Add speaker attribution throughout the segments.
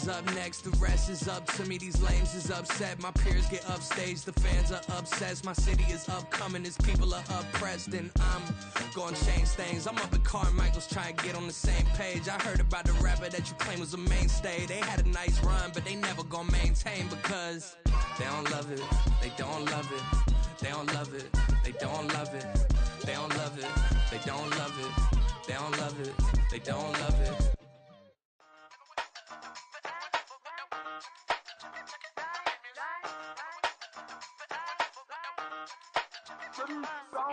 Speaker 1: is up next, the rest is up to me. These lames is upset, my peers get upstaged, the fans are obsessed. My city is upcoming, his people are oppressed, and I'm gonna change things. I'm up at Carmichael's trying to get on the same page. I heard about the rapper that you claim was a mainstay. They had a nice run, but they never gonna maintain because they don't love it, they don't love it, they don't love it, they don't love it, they don't love it, they don't love it, they don't love it, they don't love it.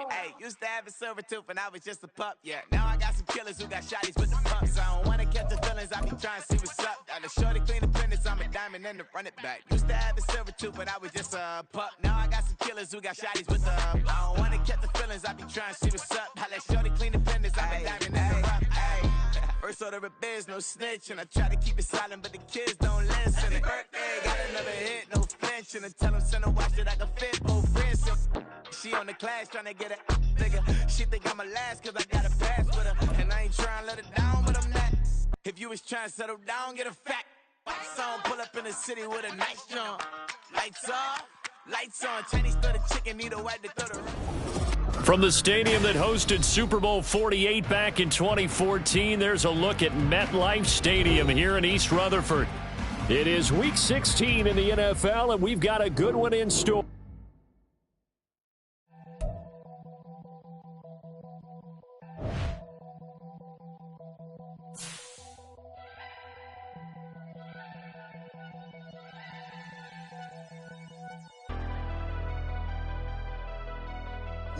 Speaker 2: Hey, used to have a silver tooth when I was just a pup, yeah. Now I got some killers who got shotties with the pumps. I don't wanna catch the feelings, I be trying to see what's up. Got a shorty clean the business, I'm a diamond and to run it back. Used to have a silver tooth when I was just a pup. Now I got some killers who got shotties with the I don't wanna catch the feelings, I be trying to see what's up. I let shorty clean the business, I'm a diamond and to run it back. First order of biz, no snitch, and I try to keep it silent, but the kids don't listen. And birthday, got another hit, no flinch, and I tell them send a watch that I can fit both wrists. She on the class trying to get a nigga. She think I'm a last cause I got a pass with her. And I ain't trying to let it down, but I'm not. If you was trying to settle down, get a fact. Song pull up in the city with a nice jump. Lights off, lights on. Chinese throw the chicken, need a wipe to throw the...
Speaker 3: From the stadium that hosted Super Bowl 48 back in 2014, there's a look at MetLife Stadium here in East Rutherford. It is Week 16 in the NFL, and we've got a good one in store.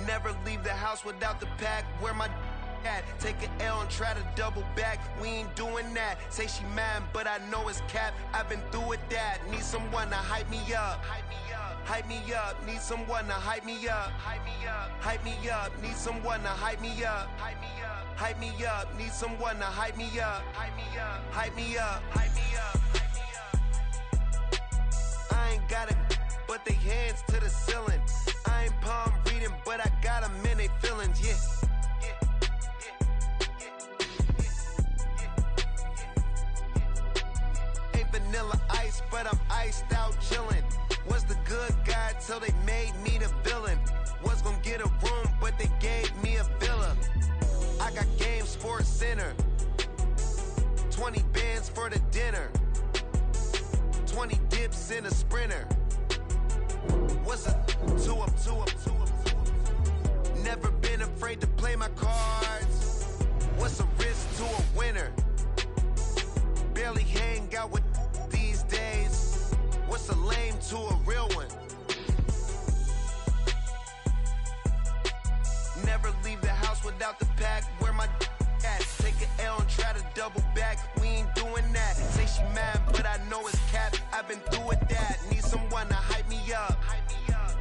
Speaker 4: Never leave the house without the pack. Where my at? Take an L and try to double back. We ain't doing that. Say she mad, but I know it's cap. I've been through with that. Need someone to hype me up. Hype me up. Hype me up. Need someone to hype me up. Hype me up. Hype me up. Need someone to hype me up. Hype me up. Hype me up. Need someone to hype me up. Hype me up. Hype me up. Hype me up. Hype me up. I ain't got it, but they hands to the ceiling. I ain't palm reading, but I got them in they feelings, yeah. Ain't vanilla ice, but I'm iced out chillin'. Was the good guy till they made me the villain. Was gonna get a room, but they gave me a villa. I got game, Sports Center. 20 bands for the dinner. 20 dips in a Sprinter. What's a two up? Never been afraid to play my cards. What's a risk to a winner? Barely hang out with these days. What's a lame to a real one? Never leave the house without the pack. Where my at? Take an L and try to double back. We ain't doing that. Say she mad, but I know it's cap. I've been through with that. Need someone to hype me up.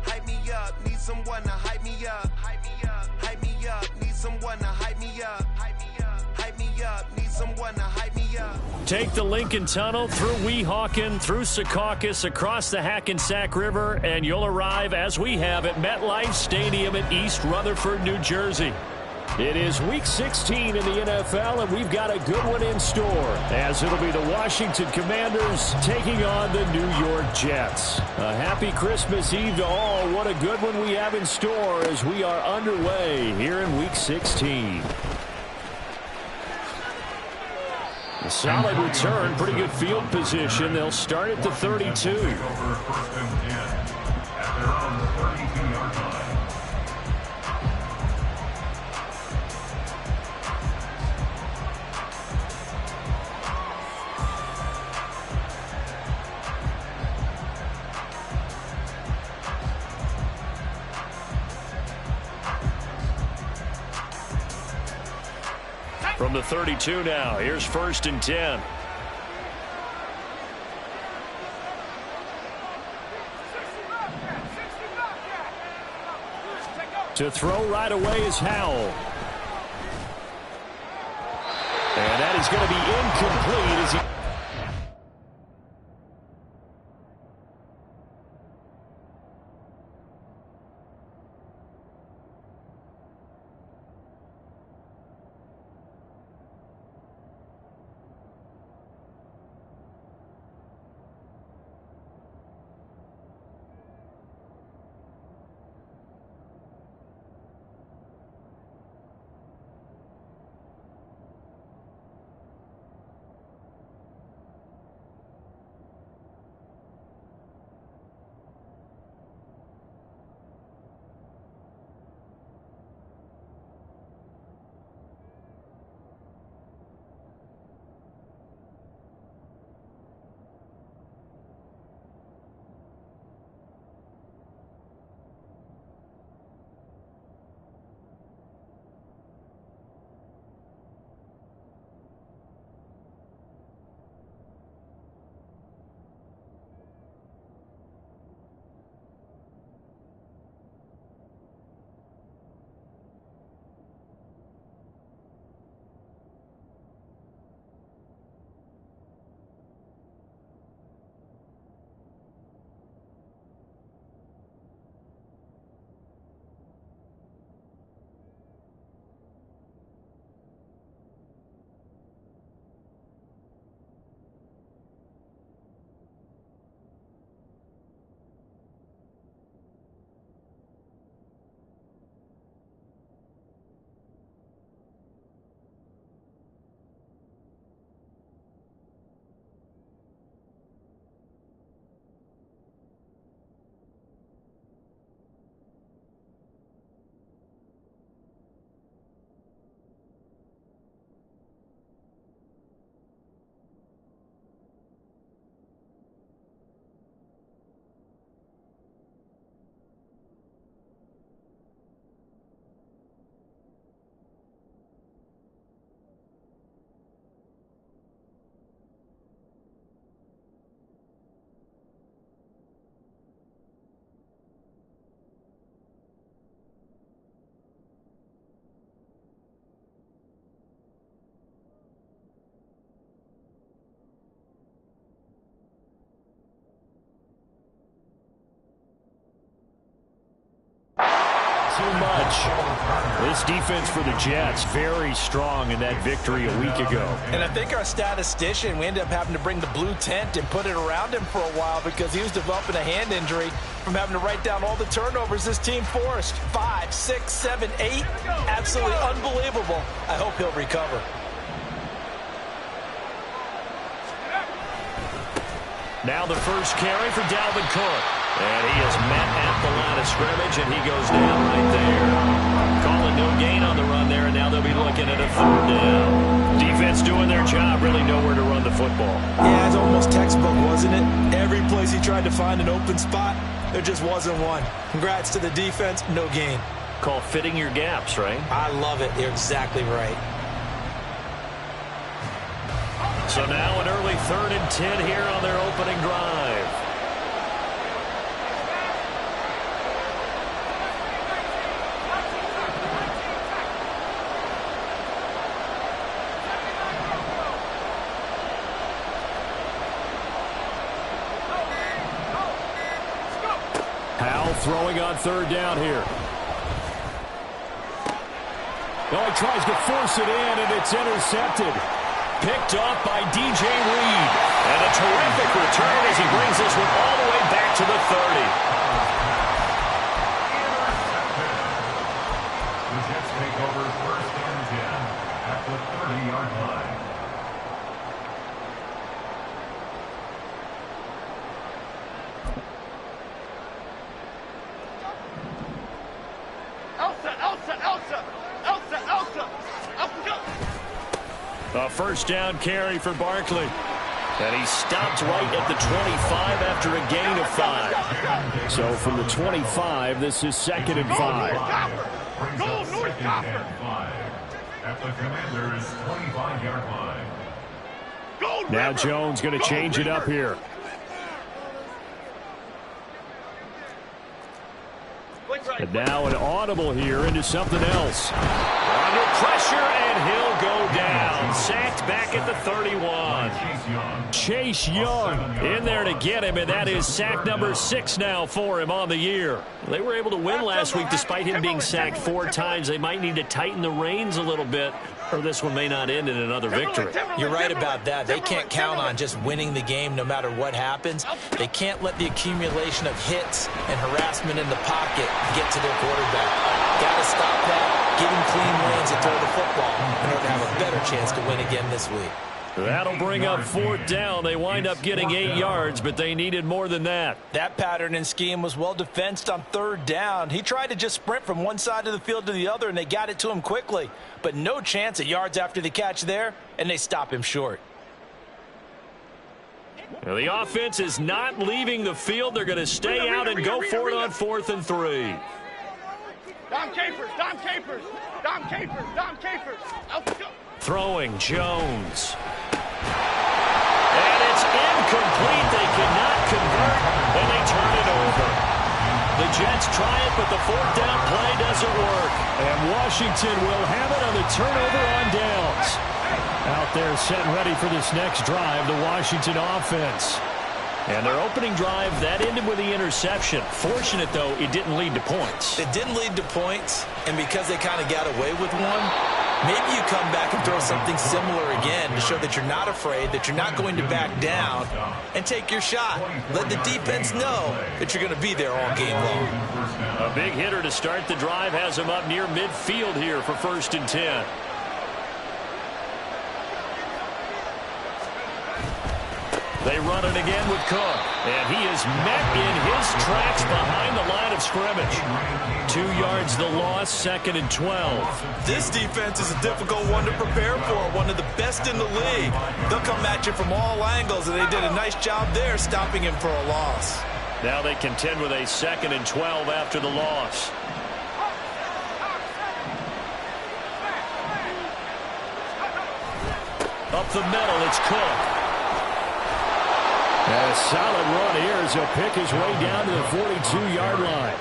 Speaker 4: Hype me up, need someone to hype me up. Hype me up, hype me up, need someone to hype me up. Hype me up, hype me up, need someone to hype me up.
Speaker 3: Take the Lincoln Tunnel through Weehawken, through Secaucus, across the Hackensack River, and you'll arrive, as we have, at MetLife Stadium in East Rutherford, New Jersey. It is Week 16 in the NFL, and we've got a good one in store, as it'll be the Washington Commanders taking on the New York Jets. A happy Christmas Eve to all. What a good one we have in store as we are underway here in Week 16. A solid return, pretty good field position. They'll start at the 32. From the 32 now, here's 1st and 10. To throw right away is Howell. And that is going to be incomplete as he... too much. This defense for the Jets, very strong in that victory a week ago.
Speaker 5: And I think our statistician, we ended up having to bring the blue tent and put it around him for a while because he was developing a hand injury from having to write down all the turnovers this team forced. 5, 6, 7, 8. Absolutely unbelievable. I hope he'll recover.
Speaker 3: Now the first carry for Dalvin Cook. And he is met at the line of scrimmage, and he goes down right there. Calling no gain on the run there, and now they'll be looking at a 3rd down. Defense doing their job, really nowhere to run the football.
Speaker 5: Yeah, it's almost textbook, wasn't it? Every place he tried to find an open spot, there just wasn't one. Congrats to the defense, no gain.
Speaker 3: Call fitting your gaps, right?
Speaker 5: I love it. You're exactly right.
Speaker 3: So now an early 3rd and 10 here on their opening drive. Howell throwing on 3rd down here. Well, he tries to force it in, and it's intercepted. Picked off by DJ Reed. And a terrific return as he brings this one all the way back to the 30.
Speaker 6: The Jets take over 1st and 10 at the 30-yard line.
Speaker 3: A 1st down carry for Barkley. And he stopped right at the 25 after a gain of 5. So from the 25, this is 2nd and 5.
Speaker 6: Brings up 2nd and 5 at the Commander's 25-yard line.
Speaker 3: Now Jones going to change it up here. And now an audible here into something else. Under pressure, and he'll go down. Sacked back at the 31. Chase Young in there to get him, and that is sack number 6 now for him on the year. They were able to win last week despite him being sacked 4 times. They might need to tighten the reins a little bit, or this one may not end in another victory.
Speaker 5: You're right about that. They can't count on just winning the game no matter what happens. They can't let the accumulation of hits and harassment in the pocket get to their quarterback. Got to stop that, give him clean lanes and throw the football in order to have a better chance to win again this week.
Speaker 3: That'll bring up 4th down. They wind up getting 8 yards, but they needed more than that.
Speaker 5: That pattern and scheme was well defensed on 3rd down. He tried to just sprint from one side of the field to the other, and they got it to him quickly. But no chance at yards after the catch there, and they stop him short.
Speaker 3: Now the offense is not leaving the field. They're going to stay out and go for it on 4th and 3.
Speaker 7: Dom Capers, Dom Capers, Dom Capers, Dom Capers.
Speaker 3: Throwing Jones. And it's incomplete. They cannot convert, and they turn it over. The Jets try it, but the 4th down play doesn't work. And Washington will have it on the turnover on downs. Out there set and ready for this next drive, the Washington offense. And their opening drive, that ended with the interception. Fortunate, though, it didn't lead to points.
Speaker 5: It didn't lead to points, and because they kind of got away with one, maybe you come back and throw something similar again to show that you're not afraid, that you're not going to back down, and take your shot. Let the defense know that you're going to be there all game long.
Speaker 3: A big hitter to start the drive has him up near midfield here for 1st and 10. They run it again with Cook, and he is met in his tracks behind the line of scrimmage. 2 yards the loss, 2nd and 12.
Speaker 5: This defense is a difficult one to prepare for, one of the best in the league. They'll come at you from all angles, and they did a nice job there stopping him for a loss.
Speaker 3: Now they contend with a 2nd and 12 after the loss. Up the middle, it's Cook. And a solid run here as he'll pick his way down to the 42-yard line.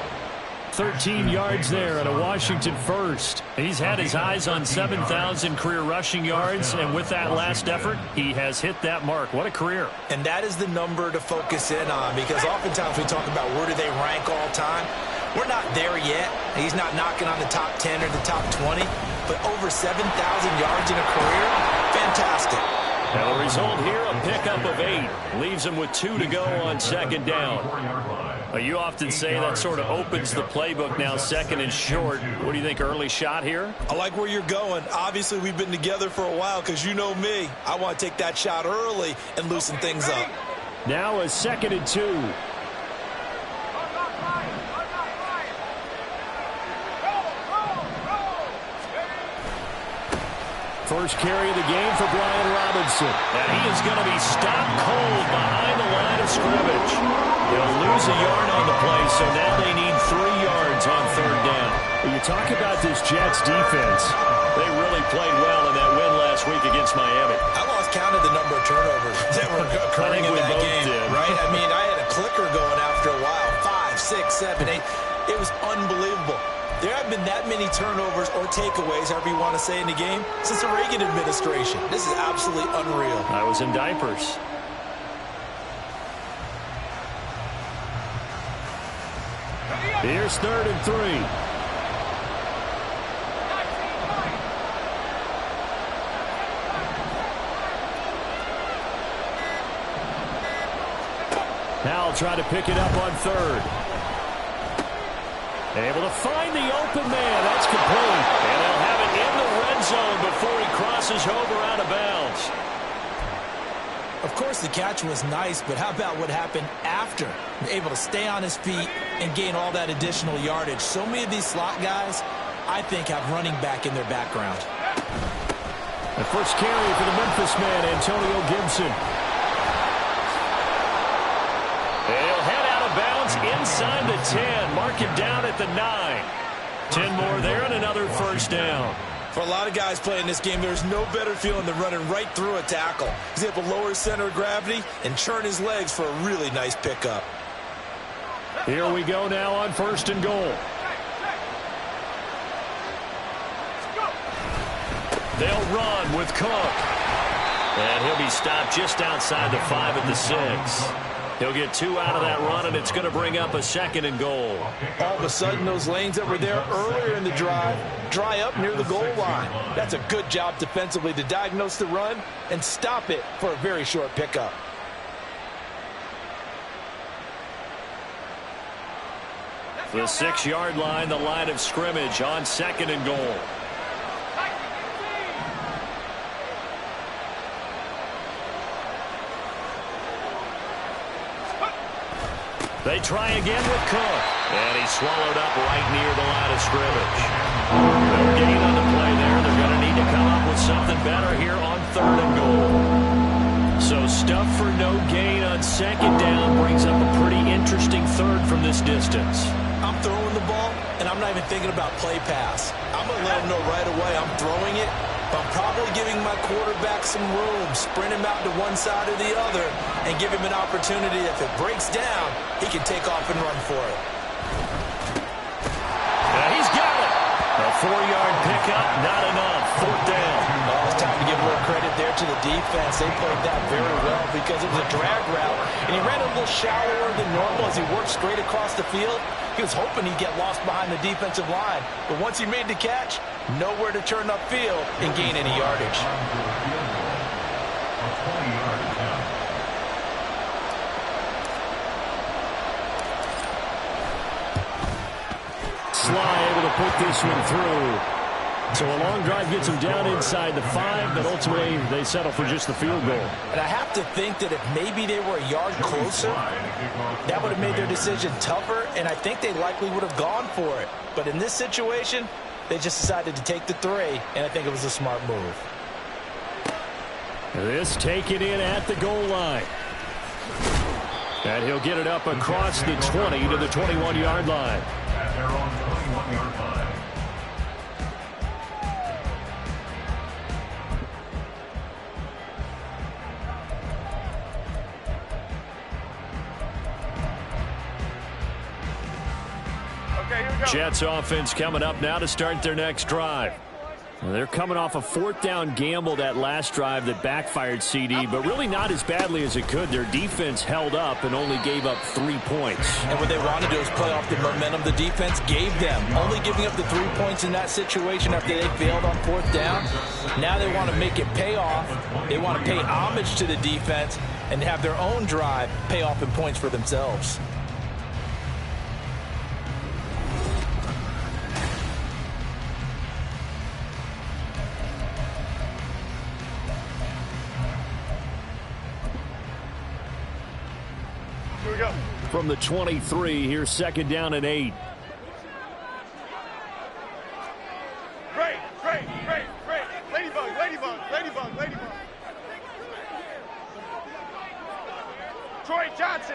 Speaker 3: 13 yards there and a Washington first. He's had his eyes on 7,000 career rushing yards, and with that last effort, he has hit that mark. What a career.
Speaker 5: And that is the number to focus in on, because oftentimes we talk about where do they rank all time. We're not there yet. He's not knocking on the top 10 or the top 20, but over 7,000 yards in a career, fantastic.
Speaker 3: Now the result here, a pickup of 8. Leaves him with 2 to go on second down. You often say that sort of opens the playbook now, second and short. What do you think, early shot here?
Speaker 5: I like where you're going. Obviously, we've been together for a while because you know me. I want to take that shot early and loosen things up.
Speaker 3: Now a 2nd and 2. First carry of the game for Brian Robinson. And he is going to be stopped cold behind the line of scrimmage. They'll lose a yard on the play, so now they need 3 yards on third down. When you talk about this Jets defense, they really played well in that win last week against Miami.
Speaker 5: I lost count of the number of turnovers that were occurring in that game, right? I mean, I had a clicker going after a while. 5, 6, 7, 8. It was unbelievable. There haven't been that many turnovers or takeaways, however you want to say, in the game since the Reagan administration. This is absolutely unreal.
Speaker 3: I was in diapers. Here's 3rd and 3. Now I'll try to pick it up on 3rd. Able to find the open man. That's complete. And they'll have it in the red zone before he crosses over out of bounds.
Speaker 5: Of course, the catch was nice, but how about what happened after? Able to stay on his feet and gain all that additional yardage. So many of these slot guys, I think, have running back in their background.
Speaker 3: The first carry for the Memphis man, Antonio Gibson. He'll head out of bounds inside the 10. Mark him down at the 9. 10 more there and another first down.
Speaker 5: For a lot of guys playing this game, there's no better feeling than running right through a tackle. He's able to lower his center of gravity and churn his legs for a really nice pickup.
Speaker 3: Here we go now on 1st and goal. They'll run with Cook. And he'll be stopped just outside the 5 at the 6. He'll get 2 out of that run, and it's going to bring up a 2nd and goal.
Speaker 5: All of a sudden, those lanes that were there earlier in the drive dry up near the goal line. That's a good job defensively to diagnose the run and stop it for a very short pickup.
Speaker 3: The 6-yard line, the line of scrimmage on 2nd and goal. They try again with Cook. And he's swallowed up right near the line of scrimmage. No gain on the play there. They're going to need to come up with something better here on 3rd and goal. So stuff for no gain on 2nd down brings up a pretty interesting 3rd from this distance.
Speaker 5: I'm throwing the ball, and I'm not even thinking about play pass. I'm going to let him know right away I'm throwing it. But I'm probably giving my quarterback some room, sprint him out to one side or the other, and give him an opportunity. If it breaks down, he can take off and run for it.
Speaker 3: He's got it. A 4-yard pickup, not enough. 4th down.
Speaker 5: Oh, it's time to give a little credit there to the defense. They played that very well because it was a drag route, and he ran a little shallower than normal as he worked straight across the field. He was hoping he'd get lost behind the defensive line, but once he made the catch, nowhere to turn upfield and gain any yardage.
Speaker 3: Sly able to put this one through. So a long drive gets them down inside the 5, but ultimately they settle for just the field goal.
Speaker 5: And I have to think that if maybe they were a yard closer, that would have made their decision tougher, and I think they likely would have gone for it. But in this situation, they just decided to take the 3, and I think it was a smart move.
Speaker 3: This taken in at the goal line. And he'll get it up across the 20 to the 21-yard line.
Speaker 6: At their own 21-yard line.
Speaker 7: Okay, here we go.
Speaker 3: Jets offense coming up now to start their next drive. They're coming off a 4th down gamble that last drive that backfired, CD, but really not as badly as it could. Their defense held up and only gave up 3 points.
Speaker 5: And what they wanted to do is play off the momentum the defense gave them. Only giving up the 3 points in that situation after they failed on 4th down. Now they want to make it pay off. They want to pay homage to the defense and have their own drive pay off in points for themselves.
Speaker 3: From the 23, here's 2nd down and 8.
Speaker 7: Great. Ladybug.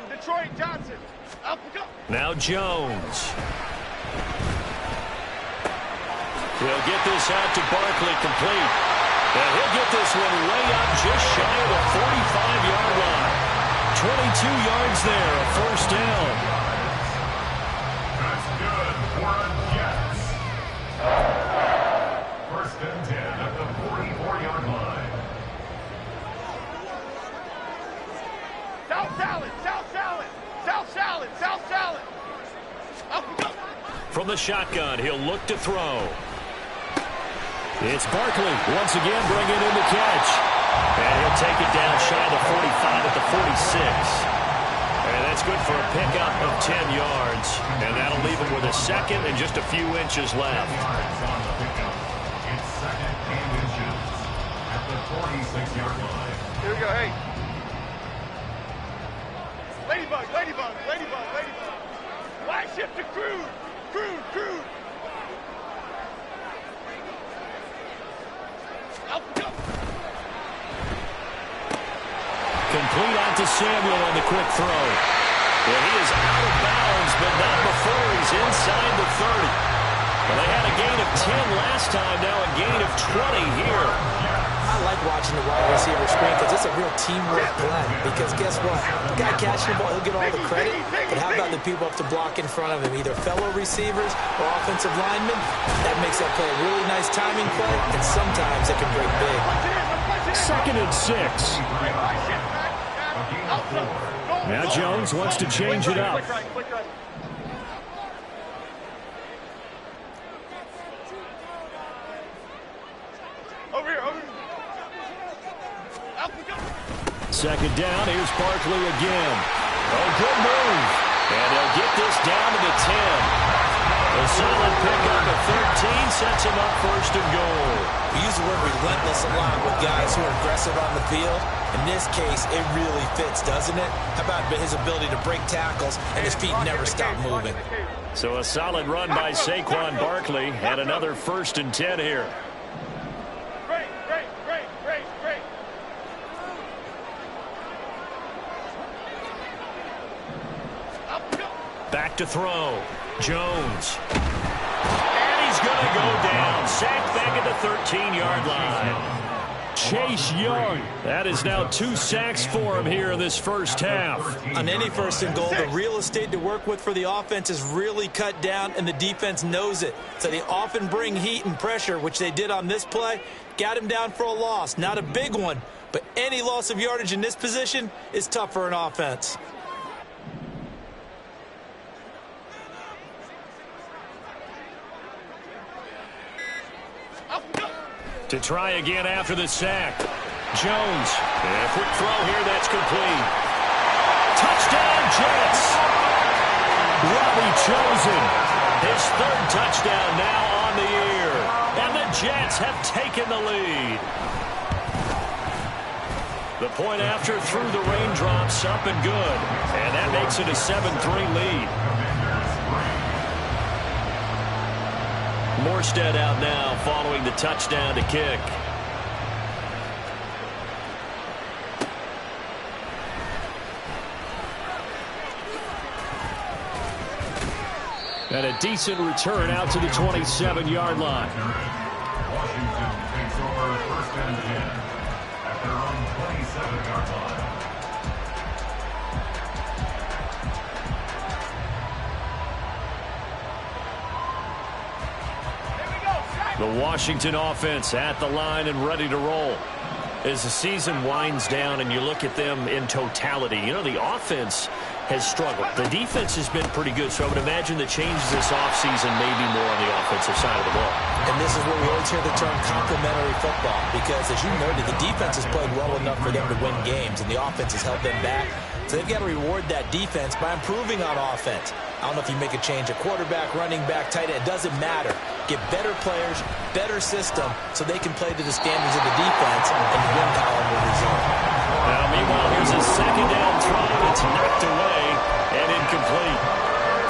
Speaker 7: Detroit Johnson. Up we go.
Speaker 3: Now Jones. He'll get this out to Barkley, complete. And he'll get this one way up just shy of the 45-yard line. 22 yards there, a 1st down.
Speaker 6: That's good for a Jets. 1st and 10 at the 44-yard line.
Speaker 7: South salad. Up we go.
Speaker 3: From the shotgun, he'll look to throw. It's Barkley once again bringing in the catch. And he'll take it down shy of the 45 at the 46. And that's good for a pickup of 10 yards. And that'll leave him with a 2nd and just a few inches left.
Speaker 6: It's 2nd and inches at the 46-yard line.
Speaker 7: Here we go, hey. Ladybug. Wide shift to Crude. Up we go.
Speaker 3: Complete out to Samuel on the quick throw. And he is out of bounds, but not before he's inside the 30. Well, they had a gain of 10 last time, now a gain of 20 here.
Speaker 5: I like watching the wide receiver screen because it's a real teamwork play. Because guess what? The guy catching the ball, he'll get all the credit. But how about the people up to block in front of him, either fellow receivers or offensive linemen? That makes that play a really nice timing play, and sometimes it can break big.
Speaker 3: 2nd and 6. Now Jones wants to change it up.
Speaker 7: Quick right. Over here. Up we go.
Speaker 3: 2nd down, here's Barkley again. Oh, good move. And they'll get this down to the 10. A solid pickup of 13 sets him up 1st and goal.
Speaker 5: We use the word relentless a lot with guys who are aggressive on the field. In this case, it really fits, doesn't it? How about his ability to break tackles and his feet never stop moving?
Speaker 3: So a solid run by Saquon Barkley and another 1st and 10 here.
Speaker 7: Great. Up we go.
Speaker 3: Back to throw. Jones. And he's going to go down. Sacked back at the 13-yard line. Chase Young. That is now 2 sacks for him here in this 1st half.
Speaker 5: On any 1st and goal, the real estate to work with for the offense is really cut down, and the defense knows it. So they often bring heat and pressure, which they did on this play. Got him down for a loss. Not a big one, but any loss of yardage in this position is tough for an offense.
Speaker 3: To try again after the sack. Jones. And a quick throw here, that's complete. Touchdown, Jets. Robbie Chosen. His 3rd touchdown now on the year. And the Jets have taken the lead. The point after through the raindrops, up and good. And that makes it a 7-3 lead. Morstead out now following the touchdown to kick. And a decent return out to the 27-yard line.
Speaker 6: Washington takes over 1st and 10 at their own 27-yard line.
Speaker 3: The Washington offense at the line and ready to roll. As the season winds down and you look at them in totality, you know, the offense has struggled. The defense has been pretty good, so I would imagine the changes this offseason may be more on the offensive side of the ball.
Speaker 5: And this is where we always hear the term complementary football, because as you noted, the defense has played well enough for them to win games, and the offense has held them back. So they've got to reward that defense by improving on offense. I don't know if you make a change at quarterback, running back, tight end. It doesn't matter. Get better players, better system, so they can play to the standards of the defense, and the win column will resume.
Speaker 3: Now, meanwhile, here's a second down throw. It's knocked away and incomplete.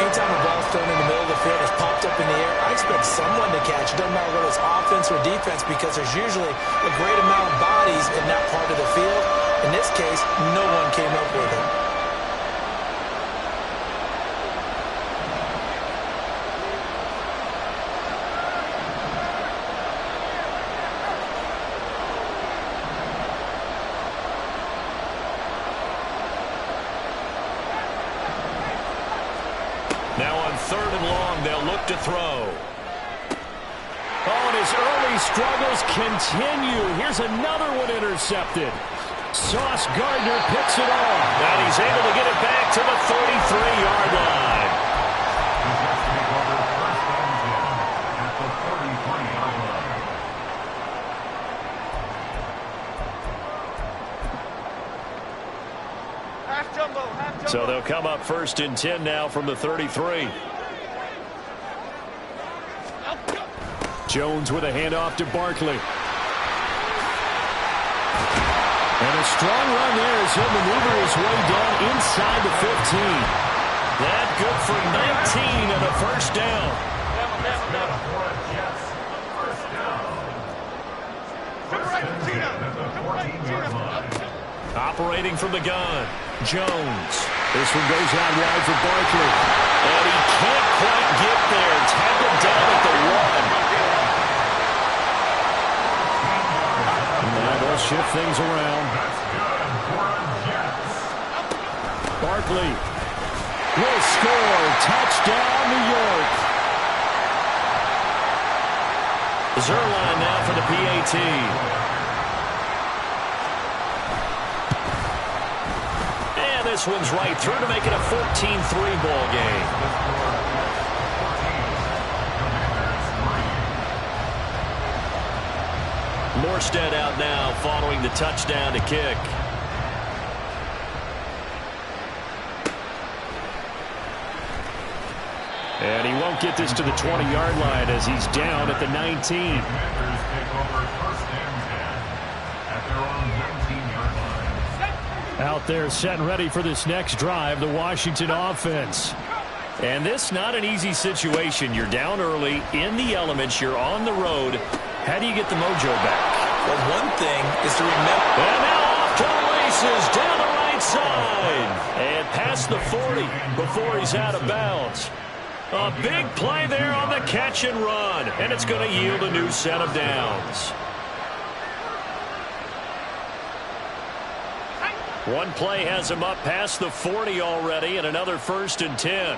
Speaker 5: Anytime a ball's thrown in the middle of the field, it's popped up in the air, I expect someone to catch. It doesn't matter whether it's offense or defense, because there's usually a great amount of bodies in that part of the field. In this case, no one came up with it.
Speaker 3: Now on 3rd and long, they'll look to throw. Oh, and his early struggles continue. Here's another one intercepted. Sauce Gardner picks it off, and he's able to get it back to the 33-yard line. So they'll come up 1st and 10 now from the 33. Jones with a handoff to Barkley. And a strong run there as he'll maneuver his way down inside the 15. That good for 19 and a first down. Operating from the gun, Jones. This one goes out wide for Barkley. And he can't quite get there. Tackled down at the 1. Now they'll shift things around. Barkley will score. Touchdown, New York. Zerline now for the PAT. This one's right through to make it a 14-3 ball game. Morstead out now following the touchdown to kick. And he won't get this to the 20-yard line as he's down at the 19. Out there set and ready for this next drive, the Washington offense. And this not an easy situation. You're down early, in the elements, you're on the road. How do you get the mojo back?
Speaker 5: Well, one thing is to remember.
Speaker 3: And now off to the races, down the right side. And past the 40 before he's out of bounds. A big play there on the catch and run. And it's going to yield a new set of downs. One play has him up past the 40 already, and another 1st and 10.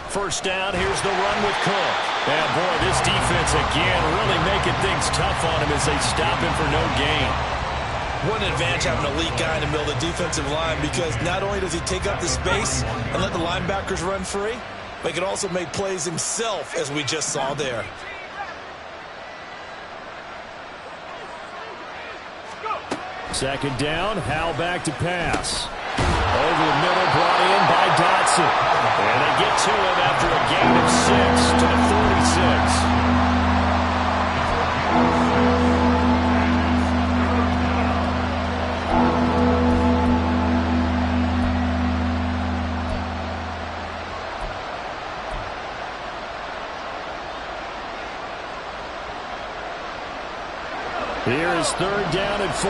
Speaker 3: First down, here's the run with Cook. And boy, this defense again really making things tough on him as they stop him for no gain.
Speaker 5: What an advantage having an elite guy in the middle of the defensive line, because not only does he take up the space and let the linebackers run free, but he can also make plays himself, as we just saw there.
Speaker 3: Second down, Howell back to pass. Over the middle, brought in by Dotson. And they get to him after a gain of 6 to the 46. Here is 3rd down and 4.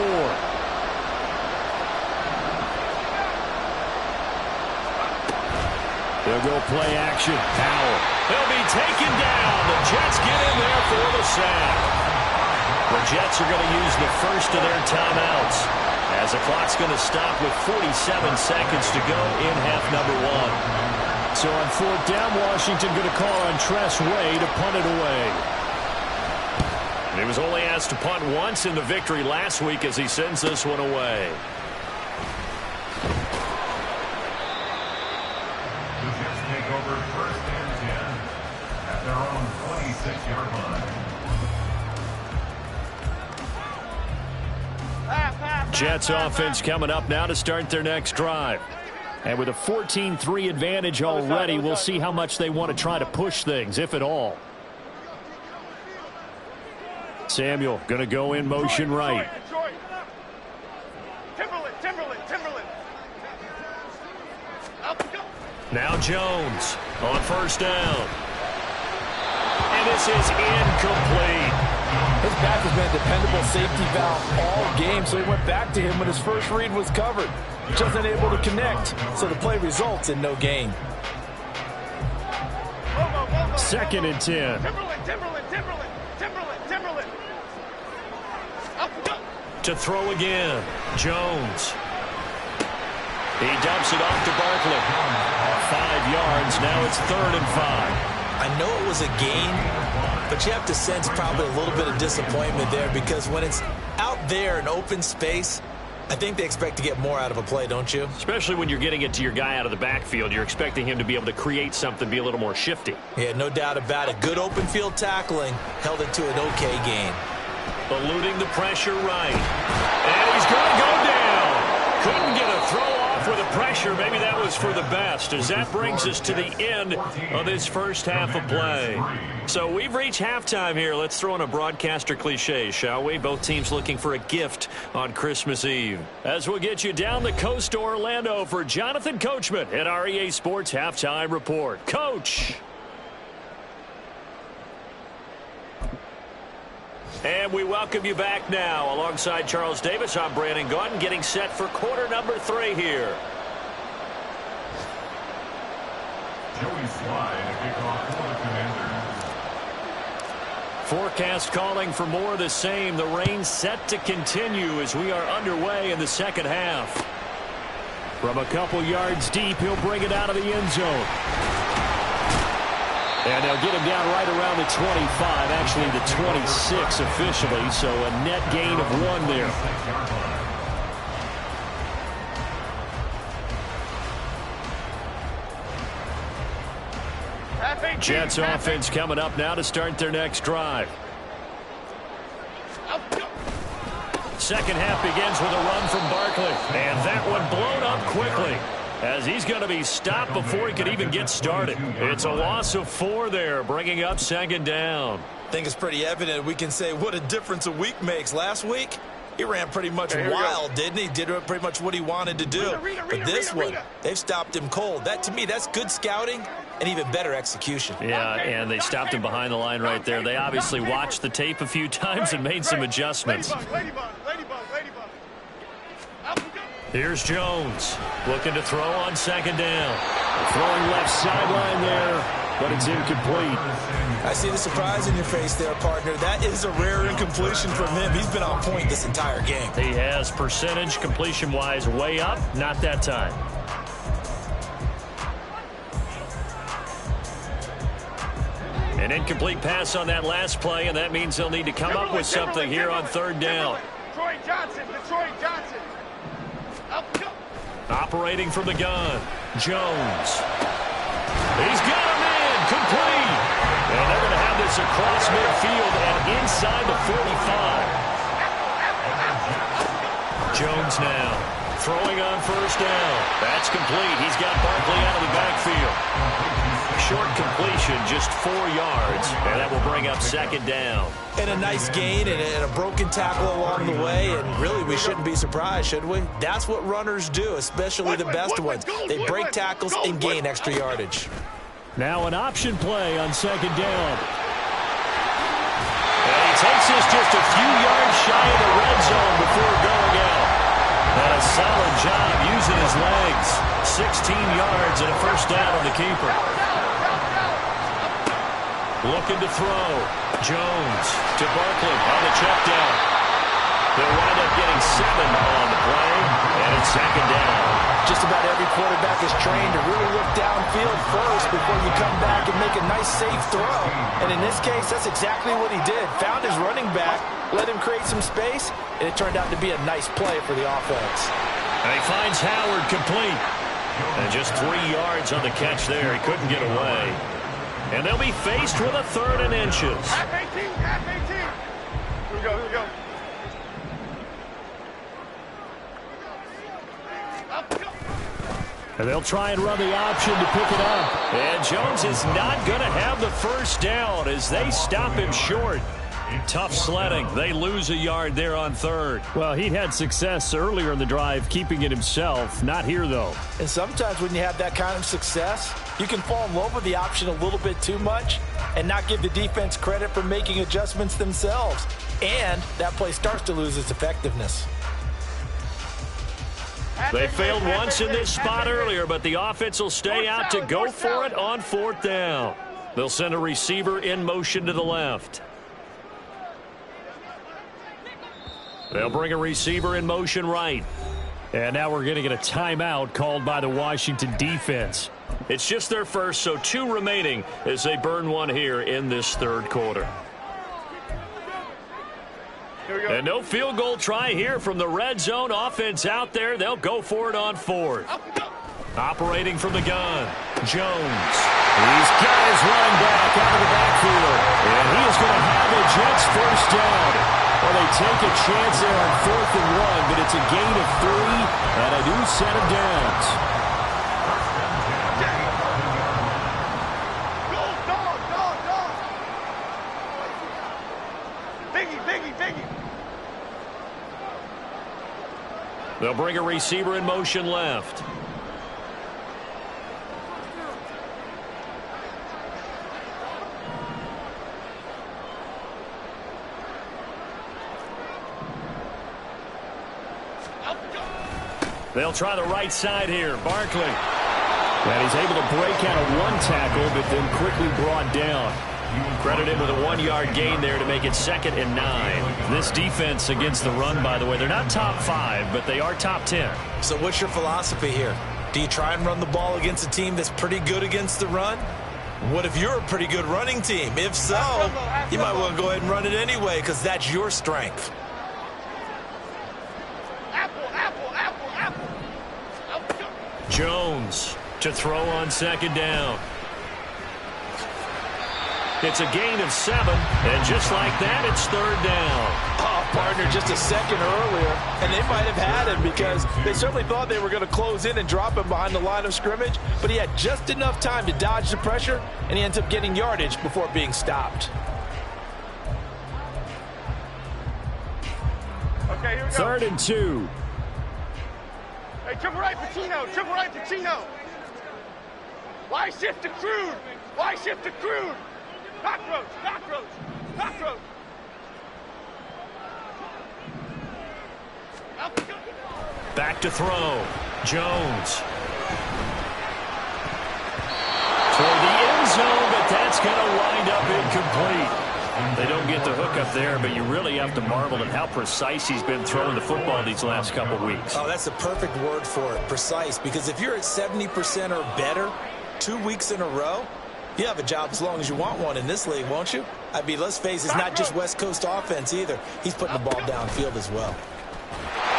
Speaker 3: They'll go play action. Howell. He'll be taken down. The Jets get in there for the sack. The Jets are going to use the first of their timeouts as the clock's going to stop with 47 seconds to go in half number 1. So on 4th down, Washington going to call on Tress Way to punt it away. And he was only asked to punt once in the victory last week as he sends this one away.
Speaker 6: The Jets take over 1st and 10 at their own 26-yard line.
Speaker 3: Jets offense coming up now to start their next drive. And with a 14-3 advantage already, we'll see how much they want to try to push things, if at all. Samuel going to go in motion right.
Speaker 7: Timberland.
Speaker 3: Now Jones on 1st down. And this is incomplete.
Speaker 5: His back has been a dependable safety valve all game, so he went back to him when his first read was covered. Just unable to connect, so the play results in no gain.
Speaker 3: 2nd and 10.
Speaker 7: Timberland.
Speaker 3: To throw again. Jones. He dumps it off to Barkley. 5 yards. Now it's 3rd and 5.
Speaker 5: I know it was a gain, but you have to sense probably a little bit of disappointment there because when it's out there in open space, I think they expect to get more out of a play, don't you?
Speaker 3: Especially when you're getting it to your guy out of the backfield. You're expecting him to be able to create something, be a little more shifty.
Speaker 5: Yeah, no doubt about it. Good open field tackling held it to an okay gain.
Speaker 3: Eluding the pressure right. And he's going to go down. Couldn't get a throw off with the pressure. Maybe that was for the best, as that brings us to the end of this first half of play. So we've reached halftime here. Let's throw in a broadcaster cliche, shall we? Both teams looking for a gift on Christmas Eve. As we'll get you down the coast to Orlando for Jonathan Coachman at our EA Sports Halftime Report. Coach! And we welcome you back now. Alongside Charles Davis, I'm Brandon Gaudin, getting set for quarter number 3 here.
Speaker 6: Joey Slye to kick off for the Commanders.
Speaker 3: Forecast calling for more of the same. The rain set to continue as we are underway in the second half. From a couple yards deep, he'll bring it out of the end zone. And they'll get him down right around the 25, actually the 26 officially, so a net gain of 1 there. Jets offense coming up now to start their next drive. Second half begins with a run from Barkley, and that one blown up quickly, as he's going to be stopped before he could even get started. It's a loss of 4 there, bringing up 2nd down.
Speaker 5: I think it's pretty evident we can say what a difference a week makes. Last week, he ran pretty much wild, didn't he? Did pretty much what he wanted to do. But this one, they've stopped him cold. That, to me, that's good scouting and even better execution.
Speaker 3: Yeah, and they stopped him behind the line right there. They obviously watched the tape a few times and made some adjustments.
Speaker 7: Ladybug.
Speaker 3: Here's Jones looking to throw on 2nd down. Throwing left sideline there, but it's incomplete.
Speaker 5: I see the surprise in your face there, partner. That is a rare incompletion from him. He's been on point this entire game.
Speaker 3: He has percentage completion-wise way up, not that time. An incomplete pass on that last play, and that means they'll need to come up with something here on 3rd down.
Speaker 7: Detroit Johnson.
Speaker 3: Operating from the gun, Jones. He's got him in, complete. And they're going to have this across midfield and inside the 45. Jones now throwing on 1st down. That's complete. He's got Barkley out of the backfield. Short completion, just 4 yards, and that will bring up 2nd down.
Speaker 5: And a nice gain and a broken tackle along the way, and really we shouldn't be surprised, should we? That's what runners do, especially the best ones. They break tackles and gain extra yardage.
Speaker 3: Now an option play on 2nd down. And he takes this just a few yards shy of the red zone before going out. And a solid job using his legs. 16 yards and a 1st down on the keeper. Looking to throw. Jones to Barkley on the check down. They'll wind up getting 7 on the play, and it's 2nd down.
Speaker 5: Just about every quarterback is trained to really look downfield first before you come back and make a nice, safe throw. And in this case, that's exactly what he did. Found his running back, let him create some space, and it turned out to be a nice play for the offense.
Speaker 3: And he finds Howard complete. And just 3 yards on the catch there. He couldn't get away. And they'll be faced with a 3rd and inches.
Speaker 7: Half 18, half 18. Here we go, here we go.
Speaker 3: And they'll try and run the option to pick it up. And Jones is not going to have the first down as they stop him short. Tough sledding. They lose a yard there on 3rd. Well, he'd had success earlier in the drive keeping it himself. Not here, though.
Speaker 5: And sometimes when you have that kind of success, you can fall in love with the option a little bit too much and not give the defense credit for making adjustments themselves. And that play starts to lose its effectiveness.
Speaker 3: They failed once in this spot earlier, but the offense will stay out to go for it on 4th down. They'll send a receiver in motion to the left. They'll bring a receiver in motion right. And now we're going to get a timeout called by the Washington defense. It's just their first, so 2 remaining as they burn one here in this 3rd quarter. And no field goal try here from the red zone. Offense out there. They'll go for it on 4th. Operating from the gun, Jones. He's got his running back out of the backfield. And he is going to have a Jets first down. Well, they take a chance there on 4th and 1, but it's a gain of 3 and a new set of downs. They'll bring a receiver in motion left. They'll try the right side here. Barkley. And he's able to break out of 1 tackle, but then quickly brought down. Credit him with a 1-yard gain there to make it 2nd and 9. This defense against the run, by the way, they're not top 5, but they are top 10.
Speaker 5: So what's your philosophy here? Do you try and run the ball against a team that's pretty good against the run? What if you're a pretty good running team? If so, you might want to go ahead and run it anyway because that's your strength.
Speaker 3: Jones to throw on 2nd down. It's a gain of 7, and just like that, it's 3rd down.
Speaker 5: Oh, partner, just a second earlier, and they might have had him because they certainly thought they were going to close in and drop him behind the line of scrimmage, but he had just enough time to dodge the pressure, and he ends up getting yardage before being stopped.
Speaker 7: Okay, here we go.
Speaker 3: 3rd and 2.
Speaker 7: Hey, triple right, Pacino. Triple right, Pacino. Why shift to crude? Why shift to crude? Cockroach, cockroach, cockroach.
Speaker 3: Back to throw. Jones. Toward the end zone, but that's going to wind up incomplete. They don't get the hook up there, but you really have to marvel at how precise he's been throwing the football these last couple weeks.
Speaker 5: Oh, that's the perfect word for it, precise, because if you're at 70% or better 2 weeks in a row, you have a job as long as you want one in this league, won't you? I mean, let's face it, it's not just West Coast offense either. He's putting the ball downfield as well.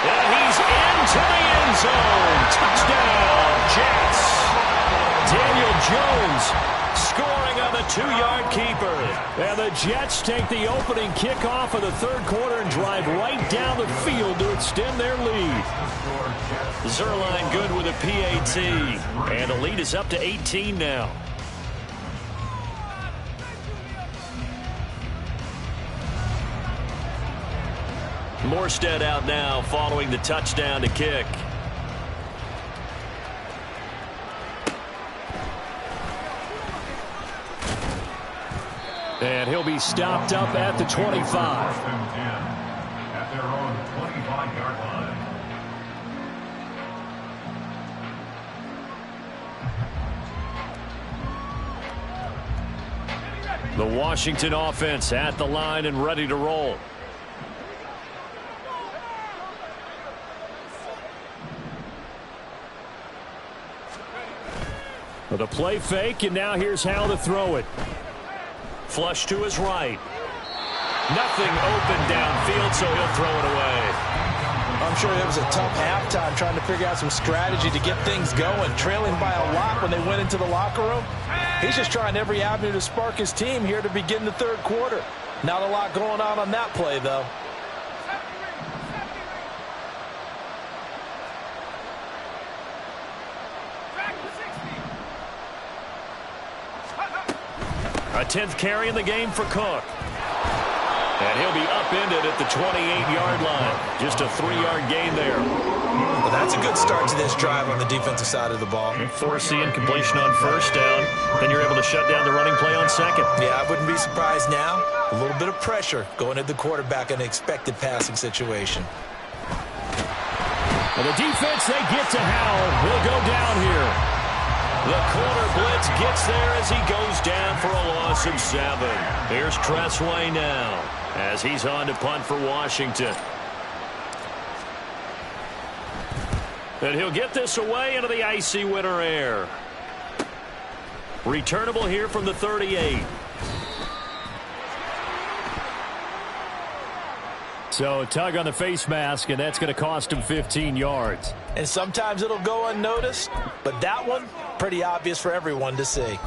Speaker 3: And he's into the end zone. Touchdown, Jets. Daniel Jones scoring on the 2-yard keeper. And the Jets take the opening kickoff of the 3rd quarter and drive right down the field to extend their lead. Zerline good with a PAT. And the lead is up to 18 now. Morstead out now following the touchdown to kick. And he'll be stopped up at the 25.
Speaker 6: At their own 25-yard line.
Speaker 3: The Washington offense at the line and ready to roll. With a play fake, and now here's how to throw it. Flush to his right. Nothing open downfield, so he'll throw it away.
Speaker 5: I'm sure it was a tough halftime trying to figure out some strategy to get things going. Trailing by a lot when they went into the locker room. He's just trying every avenue to spark his team here to begin the third quarter. Not a lot going on that play, though.
Speaker 3: A 10th carry in the game for Cook. And he'll be upended at the 28-yard line. Just a 3-yard gain there.
Speaker 5: Well, that's a good start to this drive on the defensive side of the ball.
Speaker 3: Forcing incompletion on first down. Then you're able to shut down the running play on second.
Speaker 5: Yeah, I wouldn't be surprised now. A little bit of pressure going at the quarterback in an expected passing situation.
Speaker 3: Well, the defense, they get to Howell. He'll go down here. The corner blitz gets there as he goes down for a loss of 7. Here's Tressway now as he's on to punt for Washington. And he'll get this away into the icy winter air. Returnable here from the 38. So a tug on the face mask, and that's going to cost him 15 yards.
Speaker 5: And sometimes it'll go unnoticed, but that one, pretty obvious for everyone to see.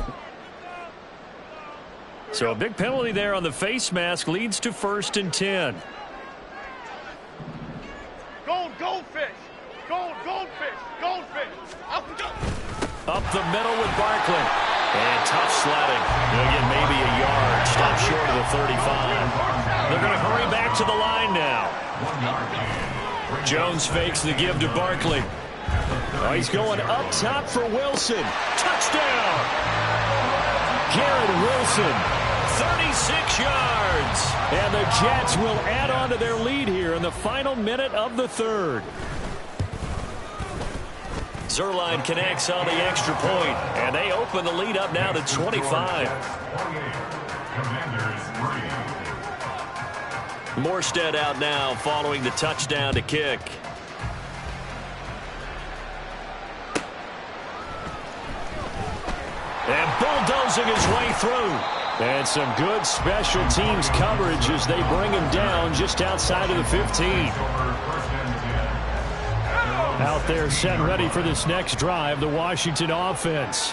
Speaker 3: So a big penalty there on the face mask leads to 1st and 10.
Speaker 7: Goldfish! Goldfish!
Speaker 3: Up the middle with Barkley. And tough sledding. He'll get maybe a yard. Stop short of the 35. They're going to hurry back to the line now. Jones fakes the give to Barkley. Oh, he's going up top for Wilson. Touchdown! Garrett Wilson, 36 yards. And the Jets will add on to their lead here in the final minute of the third. Zerline connects on the extra point, and they open the lead up now to 25. Morstead out now following the touchdown to kick. And bulldozing his way through. And some good special teams coverage as they bring him down just outside of the 15. Out there set ready for this next drive, the Washington offense.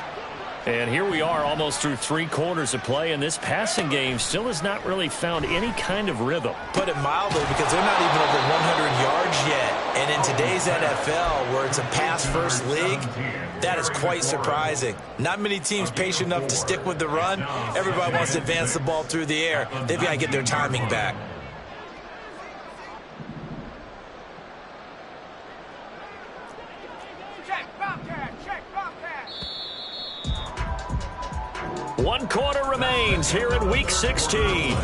Speaker 3: And here we are almost through 3 quarters of play, and this passing game still has not really found any kind of rhythm.
Speaker 5: Put it mildly, because they're not even over 100 yards yet. And in today's NFL, where it's a pass-first league, that is quite surprising. Not many teams patient enough to stick with the run. Everybody wants to advance the ball through the air. They've got to get their timing back.
Speaker 3: One quarter remains here in Week 16.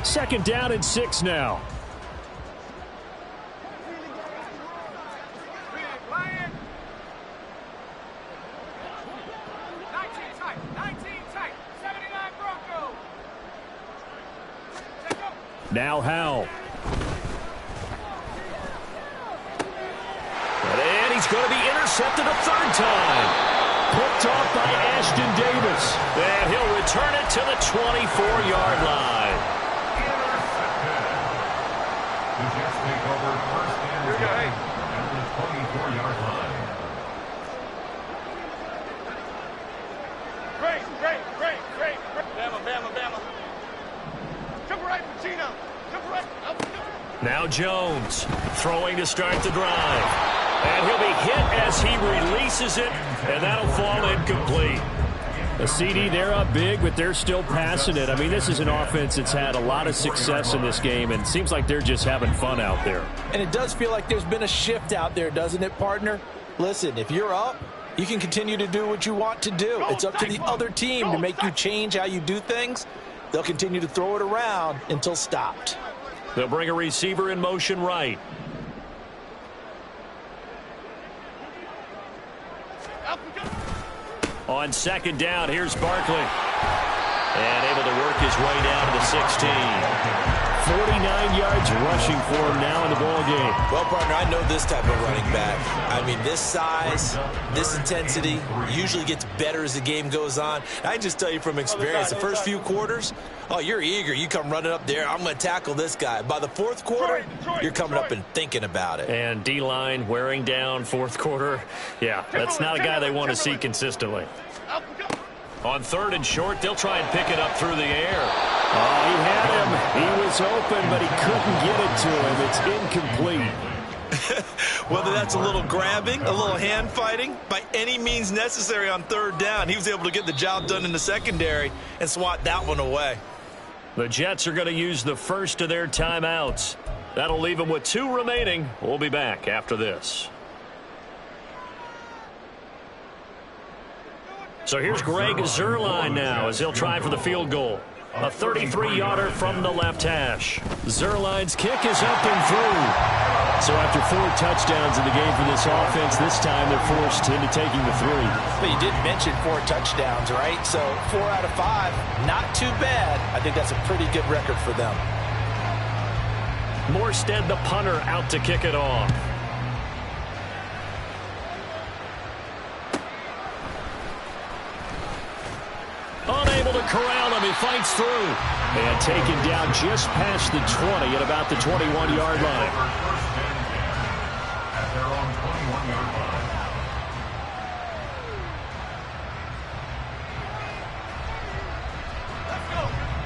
Speaker 3: Second down and 6 now. Now Howell. And he's going to be intercepted a 3rd time. Picked off by Ashton Davis. And he'll return it to the 24-yard line.
Speaker 6: The Jets take over 1st and 10 at the 24-yard line.
Speaker 7: Great. Bama. Jump right, Pacino. Jump right.
Speaker 3: Now Jones throwing to start the drive. And he'll be hit as he releases it, and that'll fall incomplete. A CD, they're up big, but they're still passing it. I mean, this is an offense that's had a lot of success in this game, and it seems like they're just having fun out there.
Speaker 5: And it does feel like there's been a shift out there, doesn't it, partner? Listen, if you're up, you can continue to do what you want to do. It's up to the other team to make you change how you do things. They'll continue to throw it around until stopped.
Speaker 3: They'll bring a receiver in motion right. On second down, here's Barkley. And able to work his way down to the 16. 49 yards rushing for him now in the ball game.
Speaker 5: Well, partner, I know this type of running back. I mean, this size, this intensity usually gets better as the game goes on. I can just tell you from experience, the first few quarters, oh, you're eager. You come running up there, I'm going to tackle this guy. By the fourth quarter, you're coming up and thinking about it.
Speaker 3: And D-line wearing down fourth quarter. Yeah, that's not a guy they want to see consistently. On 3rd and short, they'll try and pick it up through the air.
Speaker 8: Oh, he had him. He was open, but he couldn't get it to him. It's incomplete.
Speaker 5: Whether that's a little grabbing, a little hand fighting, by any means necessary on 3rd down, he was able to get the job done in the secondary and swat that one away.
Speaker 3: The Jets are going to use the first of their timeouts. That'll leave them with 2 remaining. We'll be back after this. So here's Greg Zuerlein now as he'll try for the field goal. A 33-yarder from the left hash. Zuerlein's kick is up and through. So after 4 touchdowns in the game for this offense, this time they're forced into taking the 3.
Speaker 5: But you did mention 4 touchdowns, right? So 4 out of 5, not too bad. I think that's a pretty good record for them.
Speaker 3: Morstead, the punter, out to kick it off. Unable to corral him. He fights through. And taken down just past the 20 at about the 21-yard line.
Speaker 6: At their own 21-yard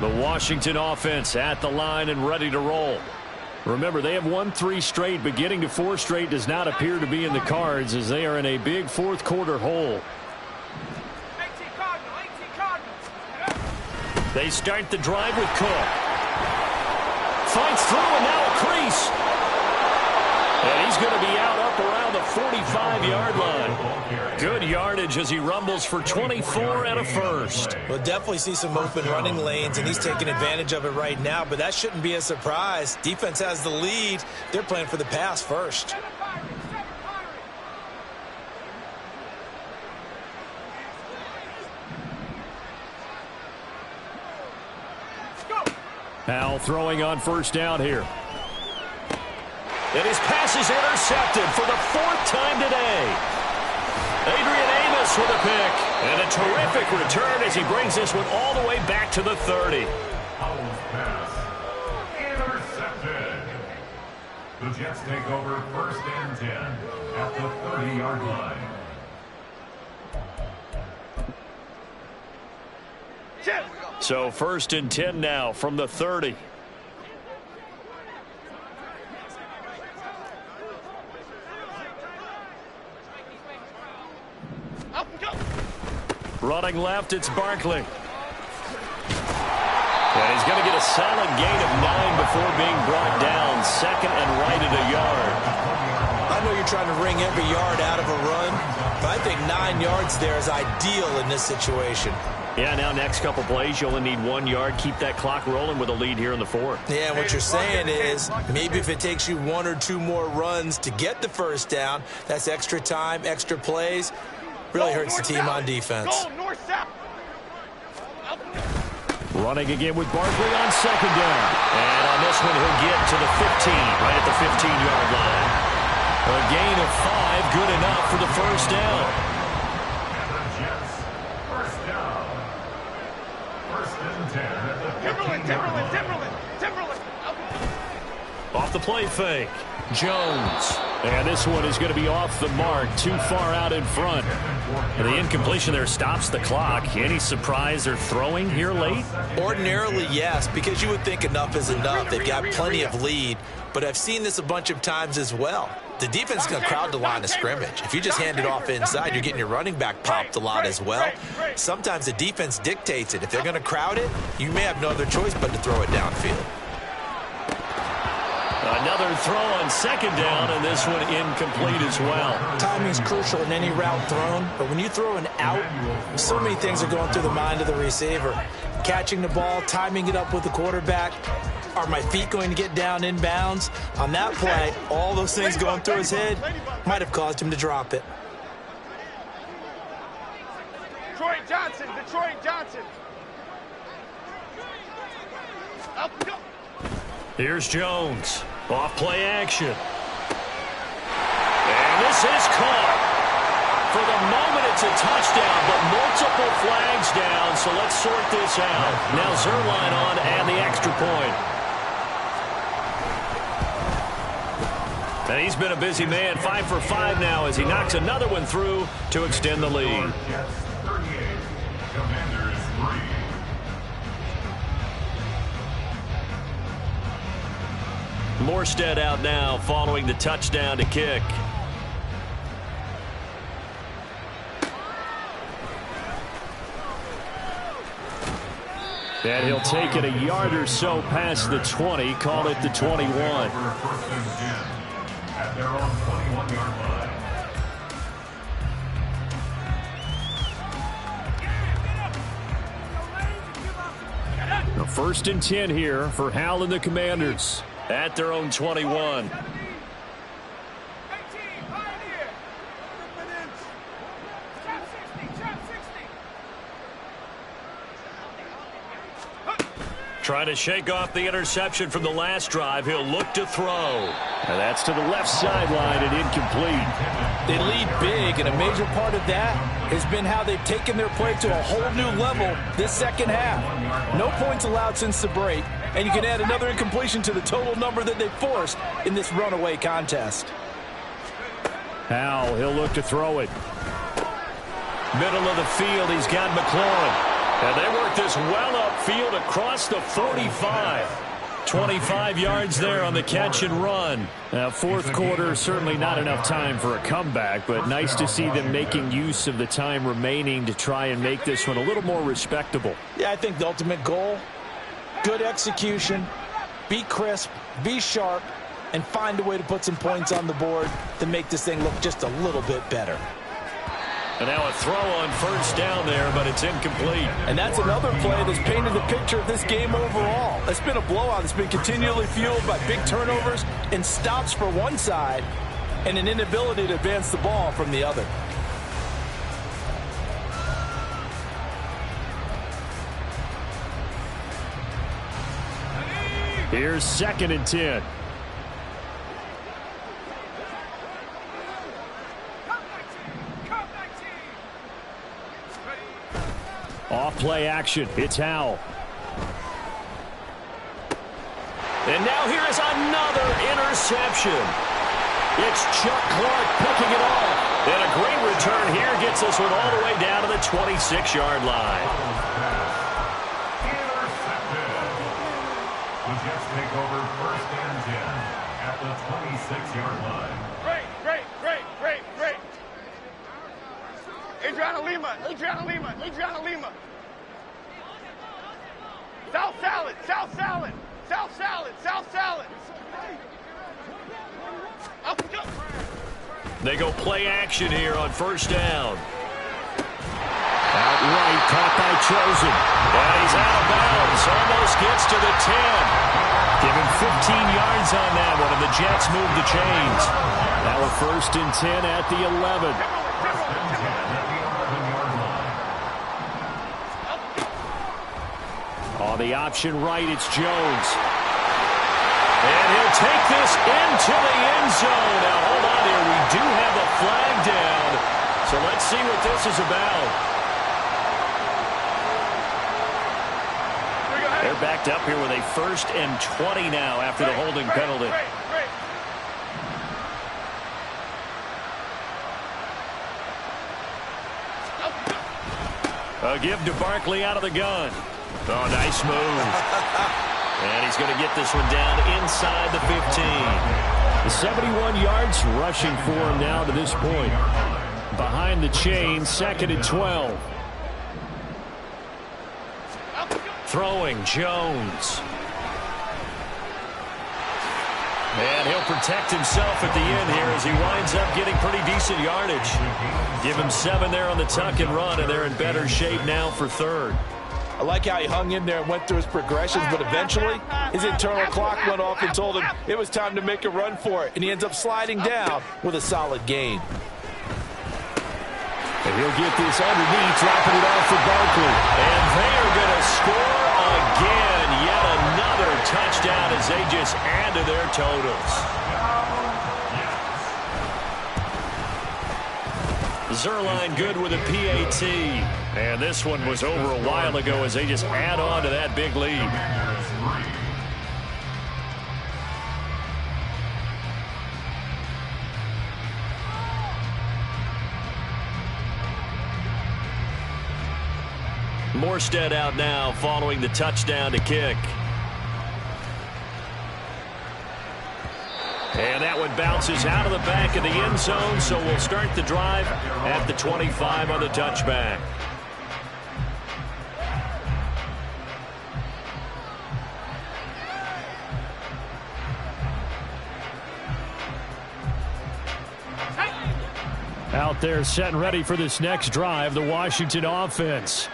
Speaker 6: line.
Speaker 3: The Washington offense at the line and ready to roll. Remember, they have won 3 straight, but getting to 4 straight does not appear to be in the cards as they are in a big fourth quarter hole. They start the drive with Cook. Fights through and now a crease. And he's going to be out up around the 45-yard line. Good yardage as he rumbles for 24 and a first.
Speaker 5: We'll definitely see some open running lanes, and he's taking advantage of it right now, but that shouldn't be a surprise. Defense has the lead. They're playing for the pass first.
Speaker 3: Powell throwing on first down here. And his pass is intercepted for the 4th time today. Adrian Amos with a pick. And a terrific return as he brings this one all the way back to the 30.
Speaker 6: Powell's pass intercepted. The Jets take over 1st and 10 at the 30-yard line.
Speaker 3: So 1st and 10 now from the 30. Running left, it's Barkley. And he's going to get a solid gain of 9 before being brought down. 2nd and right at a yard.
Speaker 5: I know you're trying to wring every yard out of a run, but I think 9 yards there is ideal in this situation.
Speaker 3: Yeah, now next couple plays, you only need 1 yard. Keep that clock rolling with a lead here in the 4th.
Speaker 5: Yeah, what you're saying is maybe if it takes you 1 or 2 more runs to get the first down, that's extra time, extra plays. Really hurts the team on defense.
Speaker 3: Running again with Barkley on 2nd down. And on this one, he'll get to the 15, right at the 15-yard line. A gain of 5, good enough for the first down. Off the play fake. Jones. And this one is going to be off the mark, too far out in front. And the incompletion there stops the clock. Any surprise they're throwing here late?
Speaker 5: Ordinarily, yes, because you would think enough is enough. They've got plenty of lead, but I've seen this a bunch of times as well. The defense is going to crowd the line of scrimmage. If you just hand it off inside, you're getting your running back popped a lot as well. Sometimes the defense dictates it. If they're going to crowd it, you may have no other choice but to throw it downfield.
Speaker 3: Another throw on 2nd down, and this one incomplete as well.
Speaker 5: Timing's crucial in any route thrown, but when you throw an out, so many things are going through the mind of the receiver. Catching the ball, timing it up with the quarterback. Are my feet going to get down in bounds? On that play, all those things going through his head might have caused him to drop it.
Speaker 7: Detroit Johnson.
Speaker 3: Here's Jones. Off play action. And this is caught. For the moment, it's a touchdown, but multiple flags down, so let's sort this out. Now Zerline on and the extra point. And he's been a busy man, 5 for 5 now as he knocks another one through to extend the lead. Morstead out now following the touchdown to kick. And he'll take it a yard or so past the 20, call it the 21.
Speaker 6: At their own 21-yard line.
Speaker 3: Now 1st and 10 here for Hal and the Commanders at their own 21. Trying to shake off the interception from the last drive. He'll look to throw.
Speaker 8: And that's to the left sideline and incomplete.
Speaker 5: They lead big, and a major part of that has been how they've taken their play to a whole new level this second half. No points allowed since the break, and you can add another incompletion to the total number that they forced in this runaway contest.
Speaker 8: Hal, he'll look to throw it.
Speaker 3: Middle of the field, he's got McLaurin. And they work this well upfield across the 45. 25 yards there on the catch and run.
Speaker 8: Now, 4th quarter, certainly not enough time for a comeback, but nice to see them making use of the time remaining to try and make this one a little more respectable.
Speaker 5: Yeah, I think the ultimate goal, good execution, be crisp, be sharp, and find a way to put some points on the board to make this thing look just a little bit better.
Speaker 3: And now a throw on 1st down there, but it's incomplete.
Speaker 5: And that's another play that's painted the picture of this game overall. It's been a blowout that's been continually fueled by big turnovers and stops for one side and an inability to advance the ball from the other.
Speaker 8: Here's 2nd and 10. Off play action. It's Hal.
Speaker 3: And now here is another interception. It's Chuck Clark picking it off. And a great return here gets this one all the way down to the 26-yard line.
Speaker 6: Intercepted. The Jets take over 1st and 10 at the 26-yard line.
Speaker 7: Great. Adriana Lima. South salad.
Speaker 3: They go play action here on 1st down.
Speaker 8: Outright caught by Chosen.
Speaker 3: And he's out of bounds. Almost gets to the 10.
Speaker 8: Give him 15 yards on that one, and the Jets move the chains. Now a 1st and 10 at the 11. On the option right, it's Jones.
Speaker 3: And he'll take this into the end zone. Now, hold on here. We do have a flag down. So let's see what this is about.
Speaker 8: They're backed up here with a 1st and 20 now after the holding penalty.
Speaker 3: A give to Barkley out of the gun. Oh, nice move. And he's going to get this one down inside the 15.
Speaker 8: 71 yards rushing for him now to this point. Behind the chain, 2nd and 12.
Speaker 3: Throwing Jones. And he'll protect himself at the end here as he winds up getting pretty decent yardage. Give him 7 there on the tuck and run, and they're in better shape now for 3rd.
Speaker 5: I like how he hung in there and went through his progressions, but eventually his internal clock went off and told him it was time to make a run for it, and he ends up sliding down with a solid gain.
Speaker 8: And he'll get this underneath, dropping it off for Barkley.
Speaker 3: And they are going to score again. Yet another touchdown as they just add to their totals. Zerline good with a PAT. And this one was over a while ago as they just add on to that big lead. Morstead out now following the touchdown to kick. And that one bounces out of the back of the end zone, so we'll start the drive at the 25 on the touchback. Out there set and ready for this next drive, the Washington offense.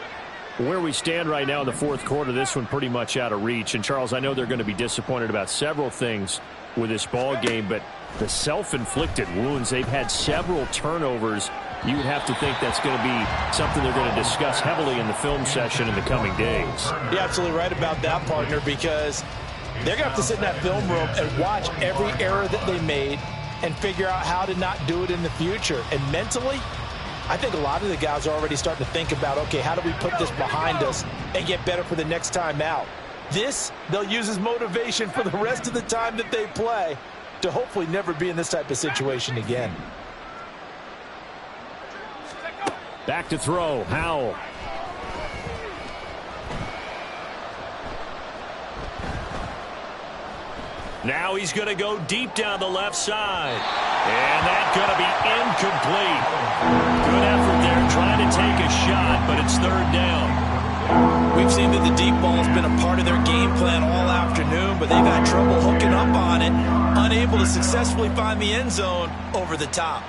Speaker 3: Where we stand right now in the fourth quarter, this one pretty much out of reach. And, Charles, I know they're going to be disappointed about several things with this ball game, but the self-inflicted wounds, they've had several turnovers. You would have to think that's going to be something they're going to discuss heavily in the film session in the coming days.
Speaker 5: You're absolutely right about that, partner, because they're going to have to sit in that film room and watch every error that they made and figure out how to not do it in the future. And mentally, I think a lot of the guys are already starting to think about, okay, how do we put this behind us and get better for the next time out? This, they'll use as motivation for the rest of the time that they play to hopefully never be in this type of situation again.
Speaker 3: Back to throw, Howell. Now he's going to go deep down the left side. And that's going to be incomplete. Good effort there trying to take a shot, but it's third down.
Speaker 5: We've seen that the deep ball has been a part of their game plan all afternoon, but they've had trouble hooking up on it, unable to successfully find the end zone over the top.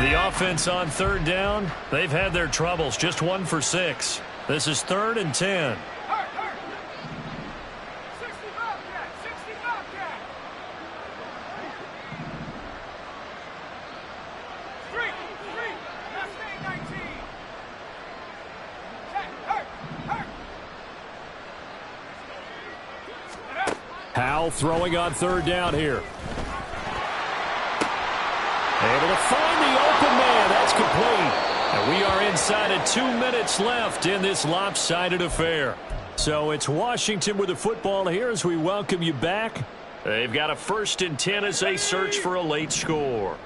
Speaker 3: The offense on third down, they've had their troubles, just 1 for 6. This is 3rd and 10. Howell throwing on third down here. Able to find the open man. That's complete. And we are inside of 2 minutes left in this lopsided affair. So it's Washington with the football here as we welcome you back. They've got a 1st and 10 as they search for a late score.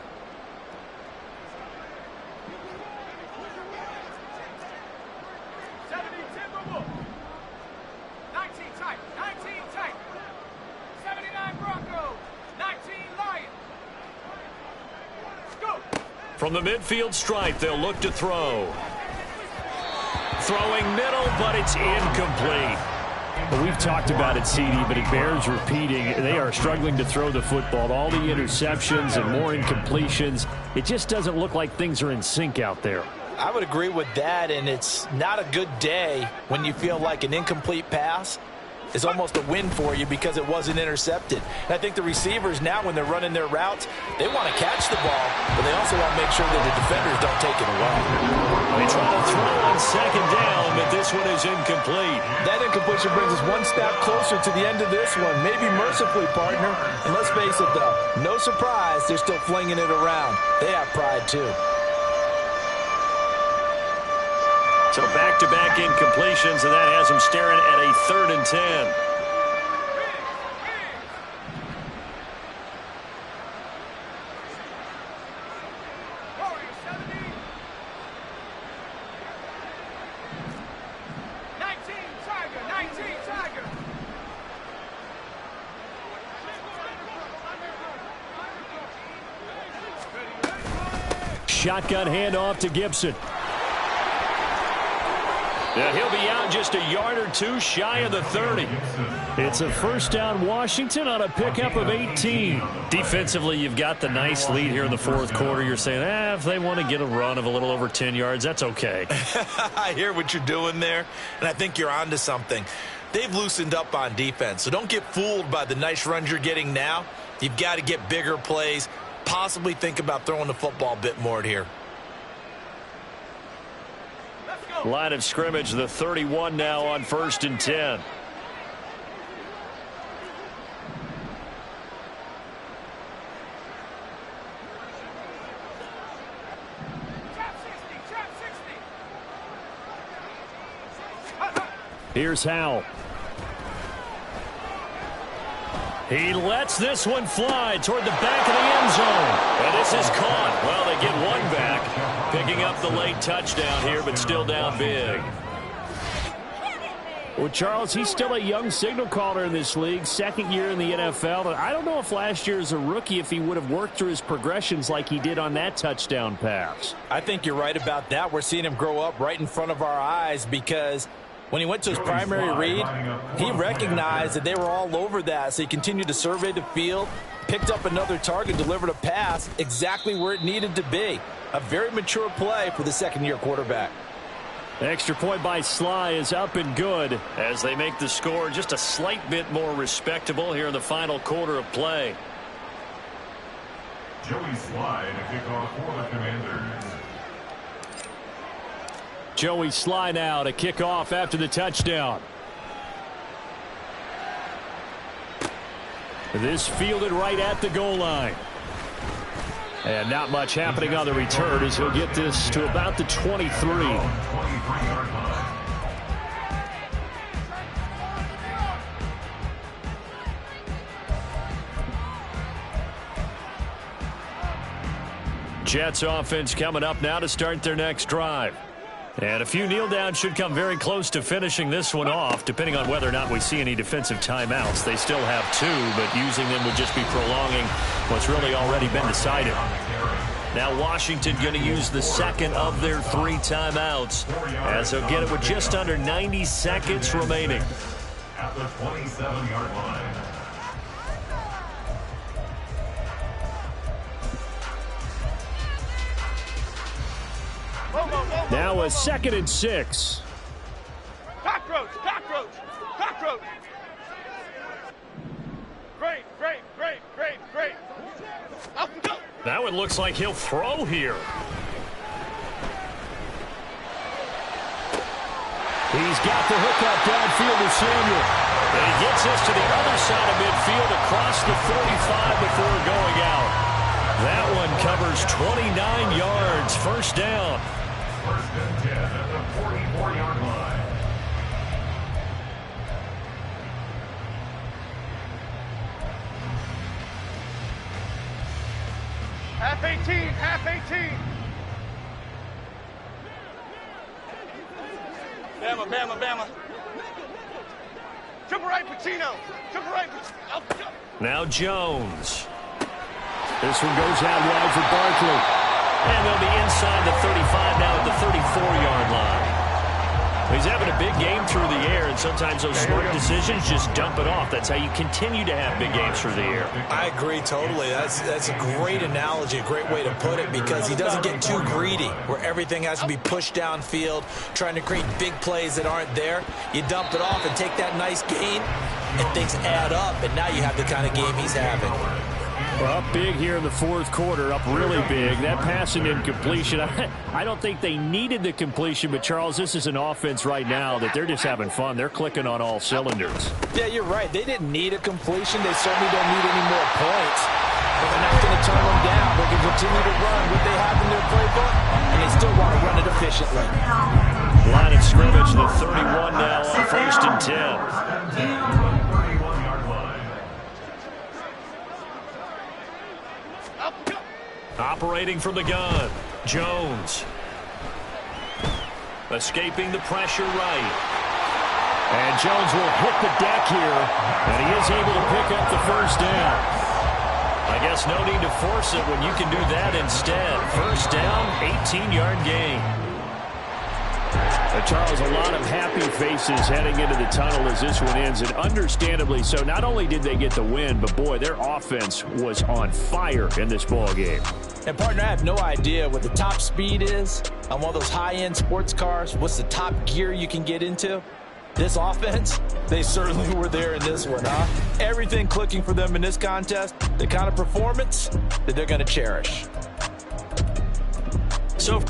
Speaker 3: From the midfield stripe, they'll look to throw. Throwing middle, but it's incomplete. Well, we've talked about it, CD, but it bears repeating. They are struggling to throw the football. All the interceptions and more incompletions. It just doesn't look like things are in sync out there.
Speaker 5: I would agree with that, and it's not a good day when you feel like an incomplete pass is almost a win for you because it wasn't intercepted. And I think the receivers now, when they're running their routes, they want to catch the ball, but they also want to make sure that the defenders don't take it away.
Speaker 3: They try to throw on second down, but this one is incomplete.
Speaker 5: That incompletion brings us one step closer to the end of this one, maybe mercifully, partner. And let's face it, though, no surprise, they're still flinging it around. They have pride, too.
Speaker 3: So back-to-back incompletions, and that has them staring at a 3rd and 10. Shotgun handoff to Gibson. Yeah, he'll be out just a yard or two shy of the 30. It's a 1st down Washington on a pickup of 18. Defensively, you've got the nice lead here in the 4th quarter. You're saying, if they want to get a run of a little over 10 yards, that's okay.
Speaker 5: I hear what you're doing there, and I think you're onto something. They've loosened up on defense, so don't get fooled by the nice runs you're getting now. You've got to get bigger plays, possibly think about throwing the football a bit more here.
Speaker 3: Line of scrimmage, the 31 now on 1st and 10. Here's Howell. He lets this one fly toward the back of the end zone. And this is caught. Well, they get one back, picking up the late touchdown here, but still down big. Well, Charles, he's still a young signal caller in this league, second year in the NFL. I don't know if last year as a rookie, if he would have worked through his progressions like he did on that touchdown pass.
Speaker 5: I think you're right about that. We're seeing him grow up right in front of our eyes because when he went to his primary read, he recognized that they were all over that, so he continued to survey the field, picked up another target, delivered a pass exactly where it needed to be. A very mature play for the second-year quarterback.
Speaker 3: Extra point by Sly is up and good as they make the score just a slight bit more respectable here in the final quarter of play.
Speaker 6: Joey Sly to kick off for the Commanders.
Speaker 3: Joey Sly now to kick off after the touchdown. This fielded right at the goal line. And not much happening on the return as he'll get this to about the 23. Jets offense coming up now to start their next drive. And a few kneel downs should come very close to finishing this one off, depending on whether or not we see any defensive timeouts. They still have 2, but using them would just be prolonging what's really already been decided. Now Washington going to use the second of their 3 timeouts, as they'll get it with just under 90 seconds remaining.
Speaker 6: At the 27-yard line.
Speaker 3: Now a 2nd and 6.
Speaker 7: Cockroach, cockroach, cockroach. Great, great, great, great, great. Up and go.
Speaker 3: That one looks like he'll throw here. He's got the hookup downfield to Samuel. And he gets this to the other side of midfield across the 45 before going out. That one covers 29 yards. First down.
Speaker 6: 1st and 10 at the 44-yard line.
Speaker 7: Half 18, half 18. Bama, Bama, Bama. Triple right, Pacino. Triple right, Pacino.
Speaker 3: Now Jones. This one goes out wide for Barkley. And they'll be inside the 35 now at the 34-yard line. He's having a big game through the air, and sometimes those smart decisions just dump it off. That's how you continue to have big games through the air.
Speaker 5: I agree totally. That's a great analogy, a great way to put it, because he doesn't get too greedy where everything has to be pushed downfield, trying to create big plays that aren't there. You dump it off and take that nice gain, and things add up, and now you have the kind of game he's having.
Speaker 3: Up big here in the 4th quarter, up really big. That passing incompletion, I don't think they needed the completion, but Charles, this is an offense right now that they're just having fun. They're clicking on all cylinders.
Speaker 5: Yeah, you're right. They didn't need a completion. They certainly don't need any more points. But they're not going to turn them down. They can continue to run what they have in their playbook, and they still want to run it efficiently.
Speaker 3: Line of scrimmage, the 31 now on 1st and 10. Operating from the gun, Jones. Escaping the pressure right. And Jones will hit the deck here, and he is able to pick up the first down. I guess no need to force it when you can do that instead. First down, 18-yard gain. Charles, a lot of happy faces heading into the tunnel as this one ends, and understandably so. Not only did they get the win, but boy, their offense was on fire in this ball game.
Speaker 5: And partner, I have no idea what the top speed is on one of those high-end sports cars. What's the top gear you can get into? This offense, they certainly were there in this one, huh? Everything clicking for them in this contest, the kind of performance that they're going to cherish.
Speaker 3: So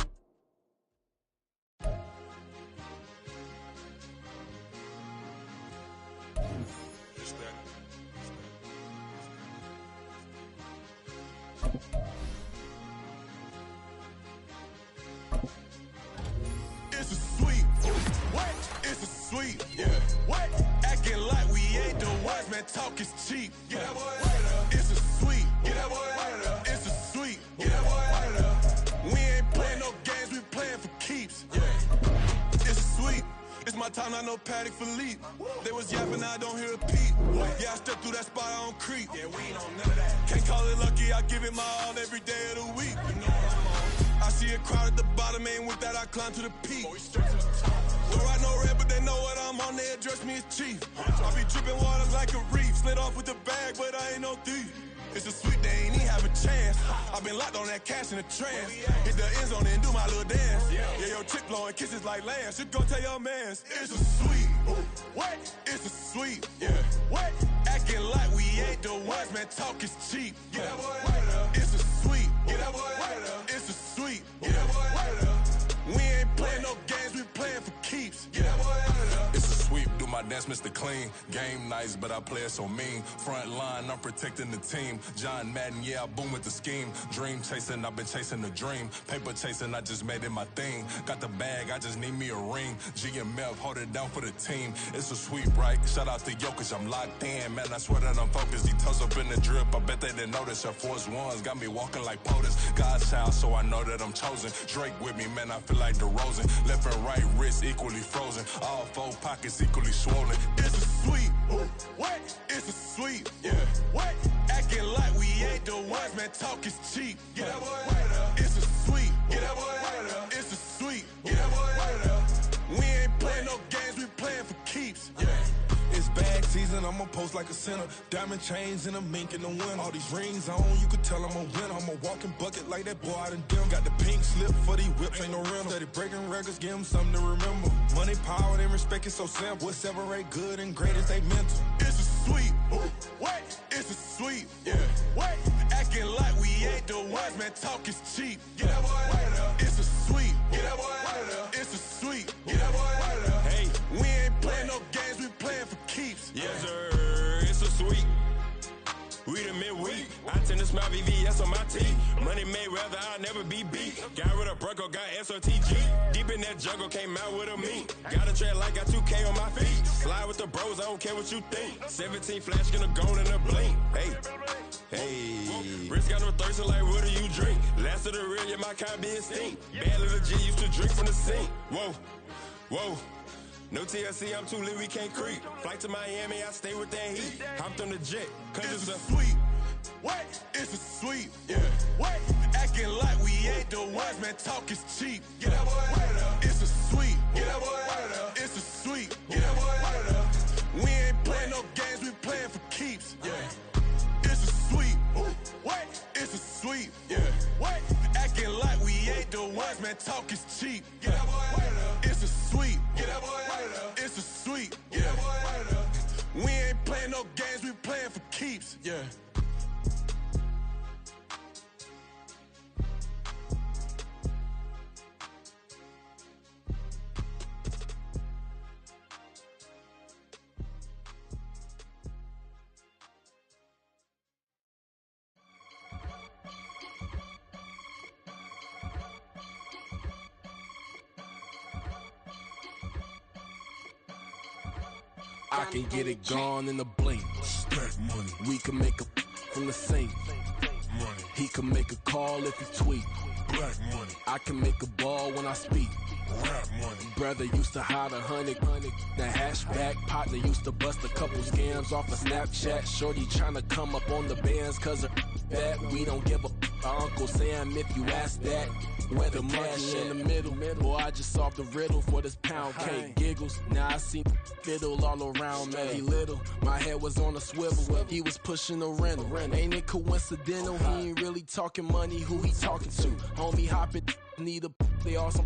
Speaker 9: It's a sweep. What? It's a sweep. Yeah. What? Acting like we ain't the ones, man. Talk is cheap. Get that boy right up. It's a sweep. Get that boy right up. It's a sweep. Get that boy right up. We ain't playing no games, we playing for keeps. Yeah. It's a sweep. It's my time, not no paddock for leap. They was yapping, I don't hear a peep. Yeah, I step through that spot, I don't creep. Yeah, we ain't on none of that. Can't call it lucky, I give it my all every day of the week. You know what I'm on. I see a crowd at the bottom, and with that I climb to the peak. Don't ride no red, but they know what I'm on, they address me as chief. I be dripping water like a reef, slid off with the bag, but I ain't no thief. It's a sweet, they ain't even have a chance. I been locked on that cash in a trance. Hit the end zone and do my little dance. Yeah, your chick blowing kisses like Lance. You go tell your mans. It's a sweet. What? It's a sweet. Yeah. What? Acting like we ain't the ones, man. Talk is cheap. Get that boy right up. It's a sweet. Get that boy right up. It's a sweet. Get that boy right up. We ain't playing no games, we playing for keeps. Get that boy right up.
Speaker 10: It's a sweep, do my dance, Mr. Clean. Game nice, but I play it so mean. Front line, I'm protecting the team. John Madden, yeah, I boom with the scheme. Dream chasing, I've been chasing the dream. Paper chasing, I just made it my thing. Got the bag, I just need me a ring. G and Mev, hold it down for the team. It's a sweep, right? Shout out to Jokic, I'm locked in. Man, I swear that I'm focused. He toes up in the drip, I bet they didn't notice. Her force ones got me walking like POTUS. God's child, so I know that I'm chosen. Drake with me, man, I feel like DeRozan. Left and right wrist equally frozen. All four pockets equally swollen.
Speaker 9: It's a sweep. What? It's a sweep. Yeah. What? Acting like we ain't the ones, man. Talk is cheap. Get that boy right up. It's a sweep. Get that boy right up. It's a sweep. Get that boy right up. We ain't playing no games, we playing for keeps. Yeah.
Speaker 11: It's bag season, I'ma post like a sinner. Diamond chains and a mink in the wind. All these rings on, you could tell I'm a winner. I'm a walking bucket like that boy out in dim. Got the pink slip for these whips, ain't no rental. Steady breaking records, give them something to remember. Money, power, and respect is so simple. What separate good and great is they mental.
Speaker 9: It's a sweep. What? It's a sweep. Yeah. What? Acting like we ain't the ones, man. Talk is cheap. Get that boy right up. It's a sweep. Get that boy right up. It's a sweep. Get that boy right up. Hey, we ain't playing no games, we playing for keeps.
Speaker 12: Yes, sir. It's a sweep. We the midweek. I tend to smile VVS on my teeth. Money made rather I'll never be beat. Got rid of Bronco, got SOTG. Deep in that jungle, came out with a meat. Got a tread like got 2K on my feet. Slide with the bros, I don't care what you think. 17 flash gonna go in a blink. Hey. Wrist got no thirst, like what do you drink? Last of the real, yeah, my kind be extinct. Bad little G used to drink from the sink. Whoa. No TLC, I'm too lit, we can't creep. Flight to Miami, I stay with that heat. Hopped on the jet, cause
Speaker 9: it's a sweep. What? It's a sweep. Yeah. What? Acting like we ain't the ones, man. Talk is cheap. Get that boy right up. It's a sweep. Get that boy right up. It's a sweep. Get that boy right up. We ain't playing no games, we playing for keeps. Yeah. It's a sweep. What? It's a sweep. Yeah. What? Acting like we ain't the ones, man. Talk is cheap. Get that boy right up. It's a sweep. Get that boy right up. It's a sweep. Get that boy right up. We ain't playing no games, we playing for keeps. Yeah.
Speaker 1: I can get it gone in a blink.
Speaker 6: Stack money.
Speaker 1: We can make a from the sink.
Speaker 6: Money.
Speaker 1: He can make a call if he tweet.
Speaker 6: Black money.
Speaker 1: I can make a ball when I speak.
Speaker 6: Rap money.
Speaker 1: Brother used to hide 100. The hashback partner used to bust a couple scams off of Snapchat. Shorty tryna come up on the bands cause her bad. We don't give a Uncle Sam if you ask that. Where the money in the middle. Boy, I just solved the riddle for this pound cake. Giggles, now I see fiddle all around me. He little, my head was on a swivel. He was pushing a rental. Ain't it coincidental? He ain't really talking money, who he talking to? Homie hopping, need a, they awesome.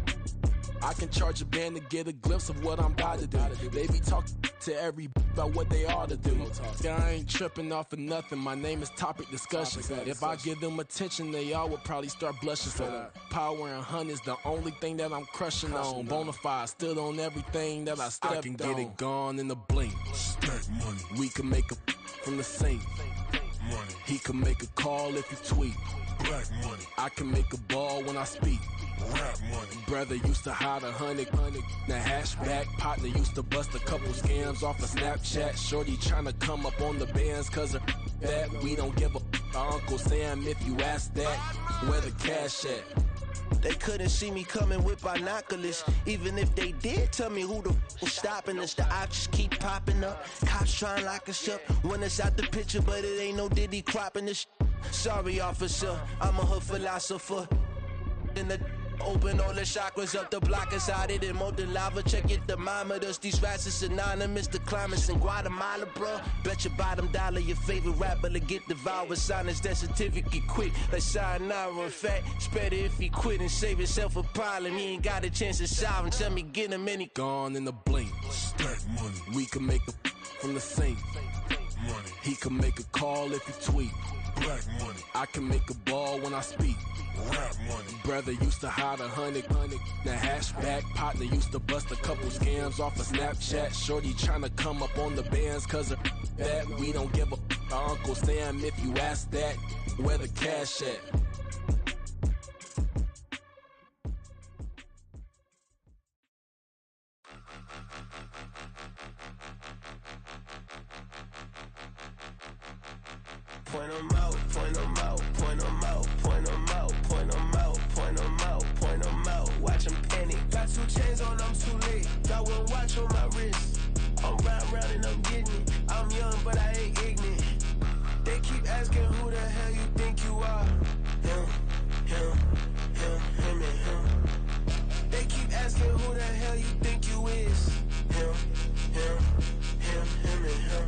Speaker 11: I can charge a band to get a glimpse of what I'm about to do. They be talking to every about what they ought to do. I ain't tripping off of nothing. My name is Topic Discussion. If I give them attention, they all would probably start blushing. So power and hunt is the only thing that I'm crushing on. Bonafide stood on everything that I stepped on. I can get it gone in a blink.
Speaker 10: Stack money.
Speaker 11: We can make a from the sink.
Speaker 10: Money.
Speaker 11: He can make a call if he tweet.
Speaker 10: Black money.
Speaker 11: I can make a ball when I speak.
Speaker 10: Rap money.
Speaker 11: Brother used to hide 100. The hashback partner used to bust a couple scams off of Snapchat. Shorty tryna come up on the bands cause of that. We don't give a Uncle Sam if you ask that. Where the cash at?
Speaker 4: They couldn't see me coming with binoculars. Even if they did, tell me who the was stopping us. The options keep popping up. Cops trying to lock us up. When it's out the picture, but it ain't no Diddy cropping this. Sorry, officer, I'm a hood philosopher. In the open all the chakras up the block inside it and molten lava. Check your thermometers. These rats is synonymous. The climates in Guatemala, bro. Bet your bottom dollar your favorite rapper to get devoured. Sign his death certificate quick. Like sayonara. In fact, it's better if he quit and save himself a problem. He ain't got a chance to solve and tell me get him any
Speaker 11: gone in a blink.
Speaker 10: Stack money.
Speaker 11: We can make a from the sink.
Speaker 10: Money.
Speaker 11: He can make a call if he tweet.
Speaker 10: Black money.
Speaker 11: I can make a ball when I speak.
Speaker 10: Rap money.
Speaker 11: Brother used to hide 100. The hashback partner used to bust a couple scams off of Snapchat. Shorty tryna come up on the bands cause of that. We don't give a Uncle Sam if you ask that. Where the cash at?
Speaker 4: Point 'em out, point 'em out, point 'em out, point 'em out, point 'em out, point 'em out, point 'em out. Watch 'em panic. Got 2 chains on, I'm too late. Got 1 watch on my wrist. I'm round and I'm getting it. I'm young, but I ain't ignorant. They keep asking who the hell you think you are. Him and him. They keep asking who the hell you think you is. Him and him.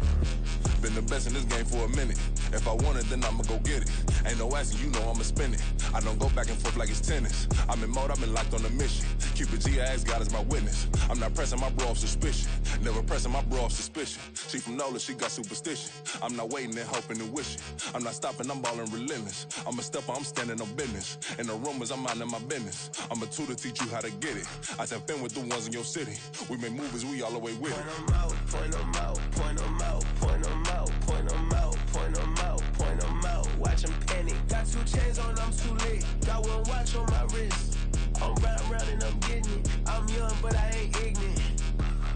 Speaker 10: Been the best in this game for a minute. If I want it, then I'ma go get it. Ain't no asking, you know I'ma spin it. I don't go back and forth like it's tennis. I'm in mode, I've been locked on a mission. Keep it G, I ask God as my witness. I'm not pressing my bro off suspicion. Never pressing my bro off suspicion. She from Nola, she got superstition. I'm not waiting and hoping and wishing. I'm not stopping, I'm balling relentless. I'm a stepper, I'm standing on business. In the rumors, I'm minding my business. I'm a tutor, teach you how to get it. I tap in with the ones in your city. We make movies, we all the way with it.
Speaker 4: Point 'em out, point 'em out, point 'em out, point 'em out, point 'em out, point 'em out, point 'em out. Watch 'em panic. Got 2 chains on, I'm too late. Got 1 watch on my wrist. I'm round and I'm getting it. I'm young, but I ain't ignorant.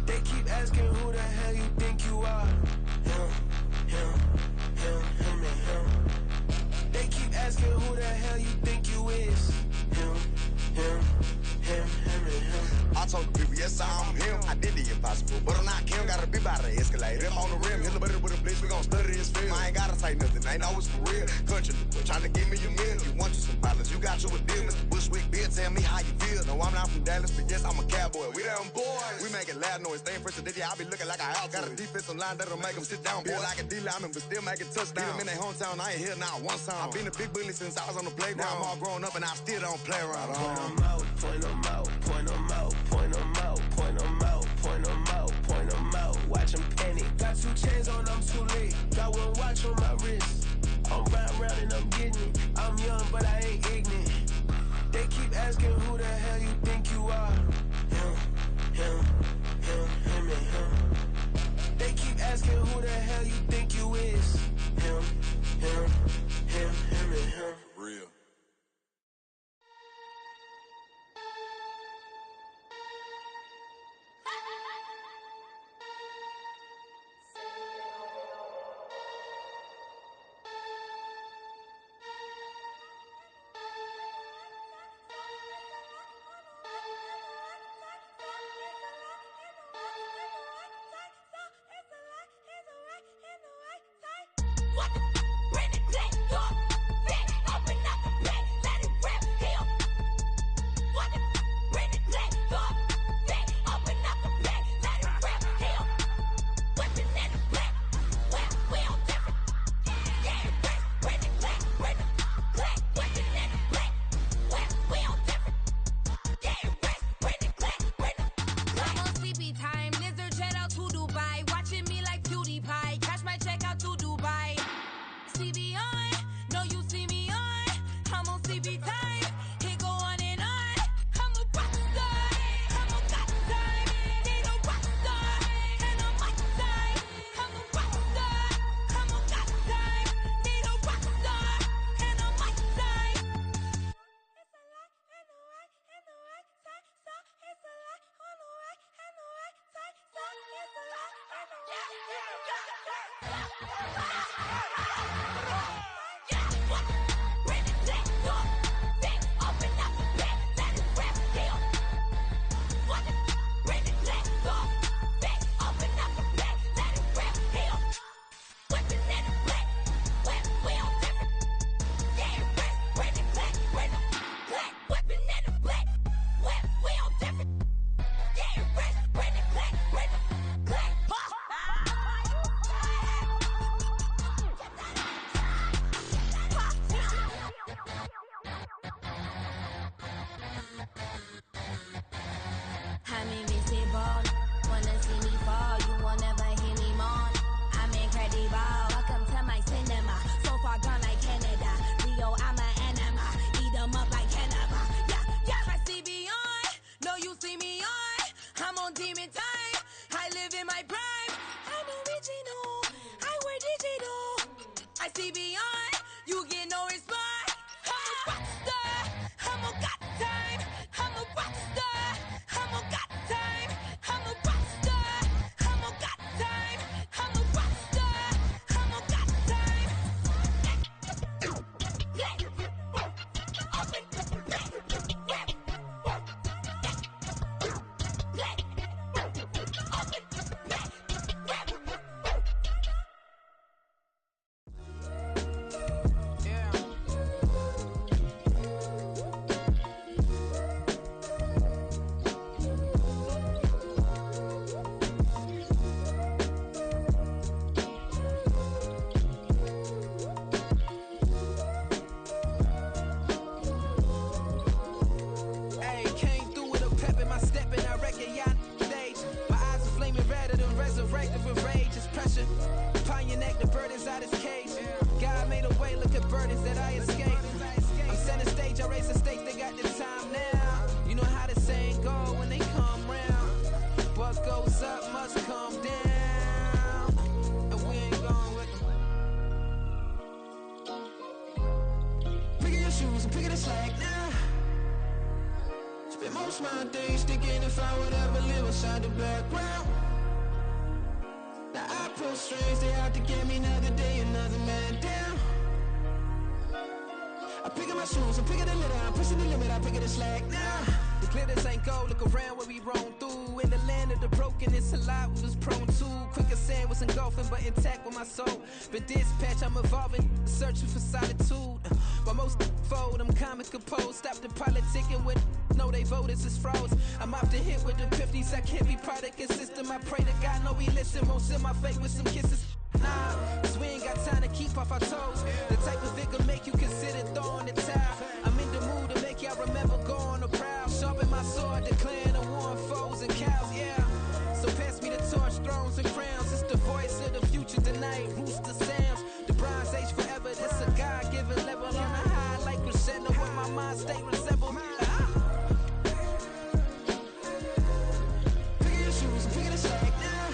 Speaker 4: They keep asking who the hell you think you are. Him and him. They keep asking who the hell you think you is. Him and him.
Speaker 13: I told the people, yes, I'm him. I did the impossible, but I'm not Kim. Gotta be by the escalator. On the rim, hit the butter with a blitz. We gon' study this film. I ain't gotta say nothing. I know it's for real. Country, trying to give me your meal. You want you some violence, you got you a deal. Mr. Bushwick, Bill, tell me how you feel. No, I'm not from Dallas, but yes, I'm a cowboy. We them boys. We making loud noise. Staying fresh today, I be looking like a house. Got a defensive line that'll make them sit down. Feel like a D-lineman, but still making touchdowns. Beat them in their hometown, I ain't here now one time. I've been a big bully since I was on the playground. Now I'm all grown up and I still don't play around.
Speaker 4: Point 'em out, point 'em out, point 'em out, point 'em out, point 'em out, point 'em out, point 'em out. Watch 'em panic. Got 2 chains on, I'm too late. Got 1 watch on my wrist. I'm round and I'm getting it. I'm young, but I ain't ignorant. They keep asking who the hell you think you are. Him and him. They keep asking who the hell you think you is. Him and him.
Speaker 10: Real.
Speaker 14: CB on. No, you see me on. I'm on CB time. It go on and on. I'm a rock star. I'm a got time. Need a rock star. And I'm my time. I'm a rock star. I'm a got time. Need a rock star. And I'm my time. It's a lot and the right time. So it's a lot on the right and the right time. So it's a lot and the right and the right time. Yeah, what? Bring it back door. Big open up the back. Let it rap kill. What? Bring it back door. Big open up the back. Let it rap kill. Whipping in the black. We on different. Yeah, rest. Bring it back. Bring it black. Whipping in the black. We on different. Yeah, rest. Bring it back. Bring it black. I'm invisible. Wanna see me fall, you will never hear me moan. I'm incredible. Welcome to my cinema. So far gone like Canada. Leo, I'm an anima. Eat them up like cannibal. Yeah, I see beyond. No, you see me on. I'm on demon time. I live in my prime. I'm original. I wear digital. I see beyond. You get no response. I'm a rock star. I'm a got time. I'm a rock star. I'm a got time. I'm a rock star. I'm a got time. I'm a rock star. I'm a got time.
Speaker 15: Hey, came through with a pep in my step and I reckon y'all stage. My eyes are flaming redder than resurrected with rage. It's pressure upon your neck, the burdens out his cage. God made a way, look at burdens that I escaped. I'm center stage, I raise the stakes, they got the time now. You know how the saying go when they come round. What goes up must come down. And we ain't going with them. Picking your shoes and picking the slack now. Spend most of my days thinking if I would ever live inside the background. Now I pull strings, they out to get me another day, another man down. I'm picking my shoes, I'm picking the litter, I'm pushing the limit, I'm picking the slack now. The glitters ain't gold, look around where we roam through. In the land of the broken, it's a lot we was prone to. Quicker sand was engulfing, but intact with my soul. Been dispatched, I'm evolving, searching for solitude. While most fold, I'm comic composed. Stop the politicking with no, they voters is froze. I'm off the hit with the 50s, I can't be product and system. I pray to God, no, we listen. Won't send my fate with some kisses. Nah, cause we ain't got time to keep off our toes. The type of vigor make you consider throwing the towel. I'm in the mood to make y'all remember going to proud. Sharpen my sword, declaring the war on foes and cows, yeah. So pass me the torch, thrones and crowns. It's the voice of the future tonight, rooster sounds. The bronze age forever, this a God-given level. On a high like crescendo, where my mind state resemble. Picking your shoes and picking the slack now.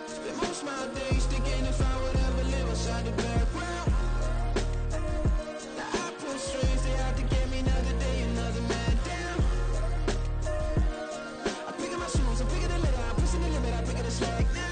Speaker 15: Spend most of my days thinking if I would ever live inside the background. Now I pull strings, they out to get me another day, another man down. I'm picking my shoes, I'm picking the litter, I'm pushing the limit, I'm picking the slack now.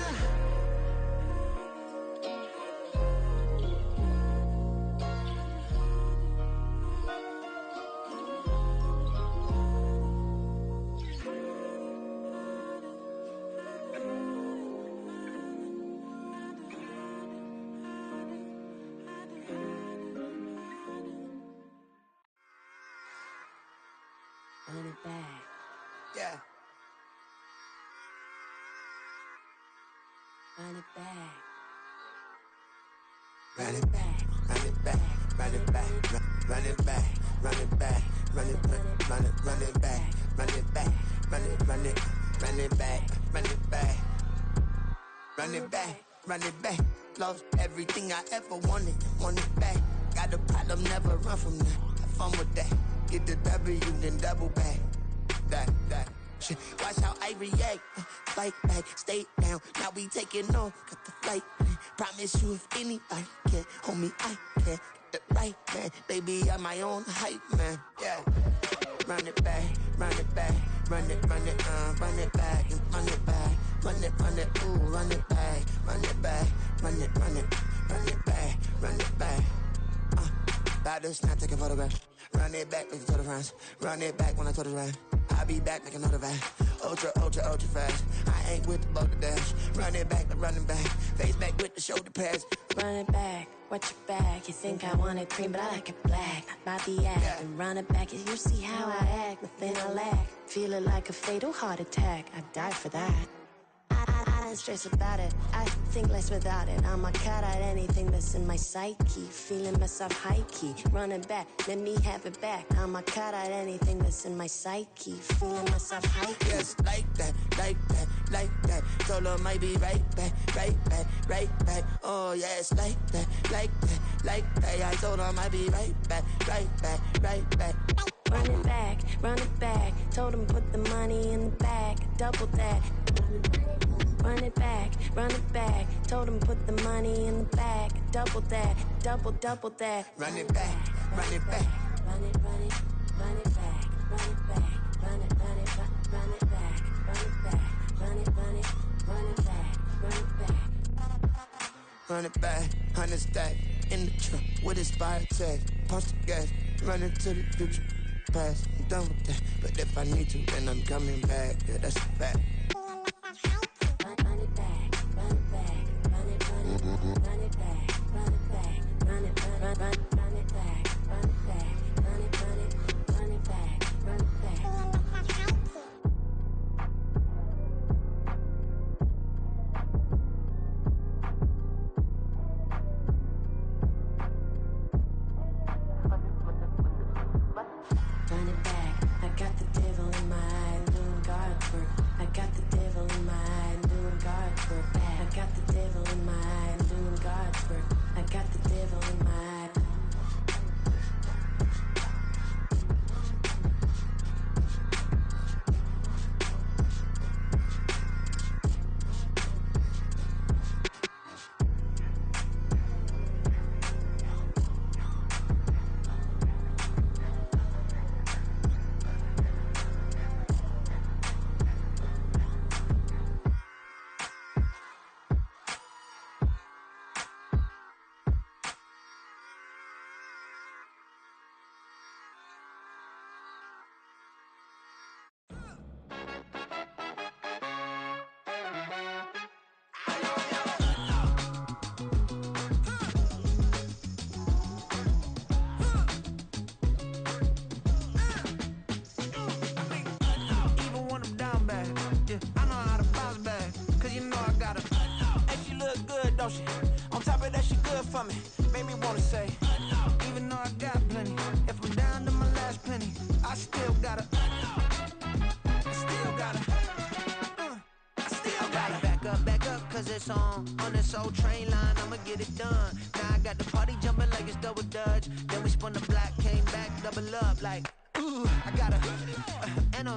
Speaker 14: Run it back.
Speaker 15: Yeah.
Speaker 14: Run it back.
Speaker 15: Run it back, run it back, run it back, run it back, run it back, run it back, run it back, run it back, run it back, run it back, run it back, run it back.
Speaker 16: Lost everything I ever wanted back. Got a problem, never run from that. Have fun with that. Get the W, then double back. That shit. Watch how I react. Fight back, stay down. Now we taking off. Got the flight plan. Promise you if anybody can, homie, I can. Get the right man. Baby, I'm my own hype man. Yeah. Run it back, run it back. Run it back, and run it back. Run it, ooh, run it back. Run it back, run it back, run it back. About to snap, take a photograph. Run it back, make it to the friends. Run it back when I told it right. I'll be back, make another back. Ultra fast. I ain't with the boat to dash. Run it back, face back with the shoulder pads.
Speaker 17: Run it back, watch your back. You think I want it cream, but I like it black. Not by the act, and run it back. You see how I act, nothing I lack. Feel it like a fatal heart attack. I'd die for that. I don't stress about it, I think less without it. I'ma cut out anything that's in my psyche. Feeling myself high-key, running back, let me have it back. I'ma cut out anything that's in my psyche. Feeling myself high-key.
Speaker 16: Yes, like that. Solo might be right back. Oh yes, like that. I told her I might be right back.
Speaker 17: Run it back, told him put the money in the bag, double that. Run it back, told him put the money in the bag, double that, double that.
Speaker 16: Run it back.
Speaker 17: Run it back, run it back, run it back, run it back, run it back, run it back, run
Speaker 16: it back, 100 stack in the truck with his fire tag. Punch the gas, running to the future. Past, I'm done with that. But if I need to, then I'm coming back. Yeah, that's a fact.
Speaker 17: Run it back, run it back, run it back, run it back, run it back, run it back, run it back, run it back, run it back, run it back. Run it back, I got the devil in my eye, doing guard work. I got the devil in my eye, doing guard work. I got the devil in my eye, doing guard work. I got the devil in my eye.
Speaker 15: On top of that, she good for me. Made me wanna say, even though I got plenty, if I'm down to my last penny, I still gotta back up, cause it's on this old train line, I'ma get it done. Now I got the party jumping like it's double dutch. Then we spun the block, came back, double up like, ooh, I got her, and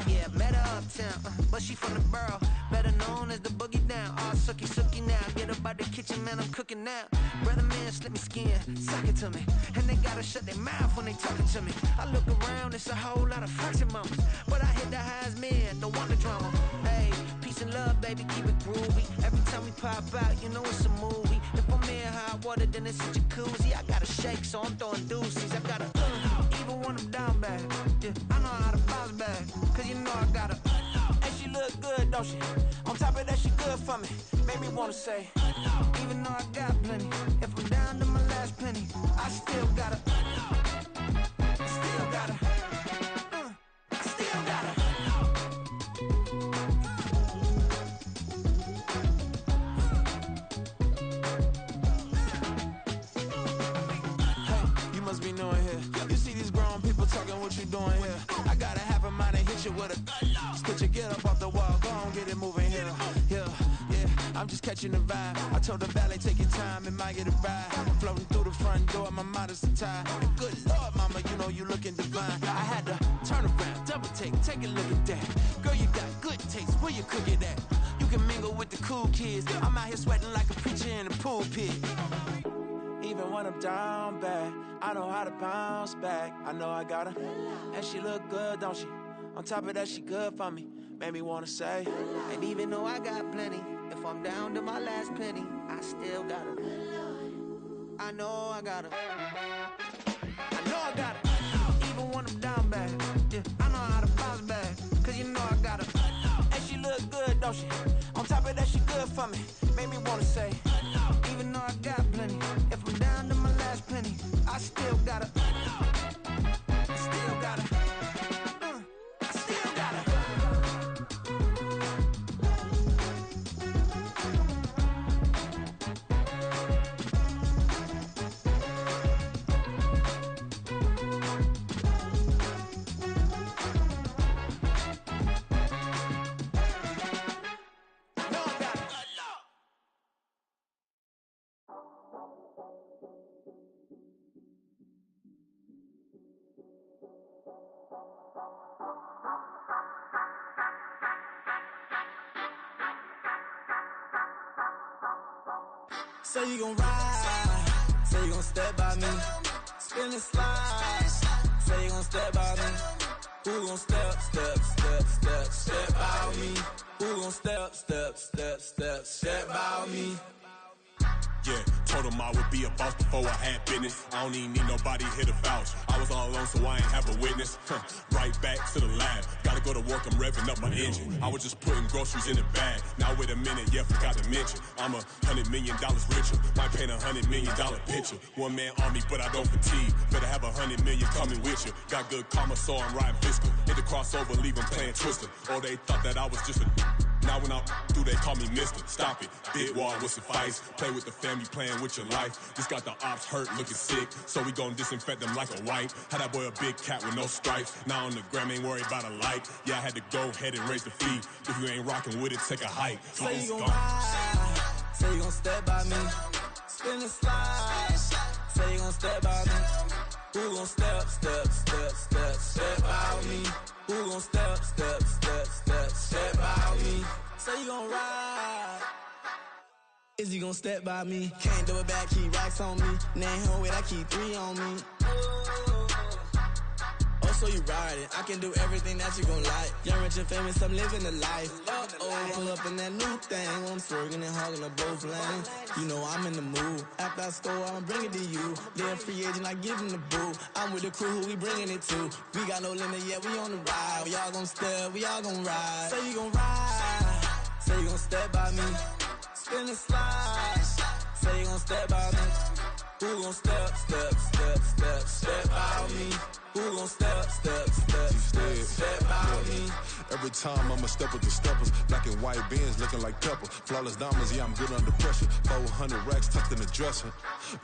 Speaker 15: yeah, met her uptown, but she from the borough, better known as the boogie down. All sucky now, get up out the kitchen, man, I'm cooking now. Brother man, slip me skin, suck it to me, and they gotta shut their mouth when they talking to me. I look around, it's a whole lot of flirting mamas, but I hit the highs, man, don't want the drama. Hey, peace and love, baby, keep it groovy. Every time we pop out, you know it's a movie. If I'm in hot water, then it's a jacuzzi. I gotta shake, so I'm throwing deuces. I gotta, even when I'm down bad, yeah, I know how to bounce back, cause you know I gotta, and she look good, don't she? On top of that, she good for me. Made me wanna say, even though I got plenty, if I'm down to my last penny, I still gotta, still gotta. I'm just
Speaker 18: catching the vibe. I told the valet, take your time, it might get a ride. Floating through the front door, my modest attire. And good Lord, mama, you know you looking divine. I had to turn around, double take a look at that. Girl, you got good taste, where you cook it at? You can mingle with the cool kids. I'm out here sweating like a preacher in the pulpit. Even when I'm down bad, I know how to bounce back. I know I got her, and she look good, don't she? On top of that, she good for me. Made me wanna say,
Speaker 16: and even though I got plenty, if I'm down to my last penny, I still got her. I know I got her. I know I got her. Even when I'm down bad, yeah, I know how to bounce back. Cause you know I got her. And she look good, don't she? On top of that, she good for me. Made me wanna say, even though I got plenty, if I'm down to my last penny, I still got her. I still got her. I still got her.
Speaker 15: Say you gon' ride, say you gon' step by me, spin and slide, say you gon' step by me, who gon' step by me, who gon' step by me.
Speaker 10: Yeah, told him I would be a boss before I had business. I don't even need nobody here to vouch. I was all alone, so I ain't have a witness. Right back to the lab. Gotta go to work, I'm revving up my engine. I was just putting groceries in the bag. Now wait a minute, yeah, forgot to mention. I'm $100 million richer. Might paint $100 million picture. One man army, but I don't fatigue. Better have 100 million coming with you. Got good karma, so I'm riding fiscal. Hit the crossover, leave them playing Twister. Oh, they thought that I was just a... Now when I'm through, they call me Mister. Stop it, big wall with suffice. Play with the family, playing with your life. Just got the ops hurt, looking sick. So we gon' disinfect them like a wipe. Had that boy a big cat with no stripes. Now on the gram, ain't worried about a light. Yeah, I had to go ahead and raise the fee. If you ain't rocking with it, take a hike.
Speaker 15: Say you gon' ride, say you gon' step by me, spin and slide. Say you gon' step by me, who gon' step by me, who gon' step by me. Say you gon' ride, is you gon' step by me? Can't do it back, keep racks on me. Name home with I keep 3 on me. Oh, so you riding, I can do everything that you gon' like. Young, rich, and famous, I'm living the life. Pull up in that new thing, I'm swerving and hogging up both lanes. You know I'm in the mood. After I score, I'ma bring it to you. They're a free agent, I give them the boo. I'm with the crew, who we bringing it to. We got no limit, yeah, we on the ride. We all gon' step, we all gon' ride. Say you gon' ride, say you gon' step by me, spin and slide. Say you gon' step by me, who gon' step by me, who gon' step by me.
Speaker 11: Every time I'ma step with the steppers, black and white beans looking like pepper. Flawless diamonds, yeah, I'm good under pressure. 400 racks tucked in the dresser.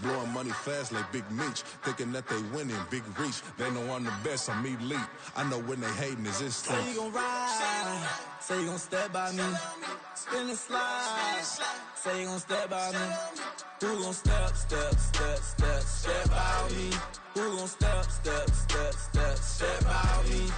Speaker 11: Blowing money fast like Big Meech. Thinking that they winning, big reach. They know I'm the best, I'm elite. I know when they hating is instant.
Speaker 15: Say you gon' ride, say you gon' step by me, spin and slide. Say you gon' step by me, who gon' step by me, who gon' step by me.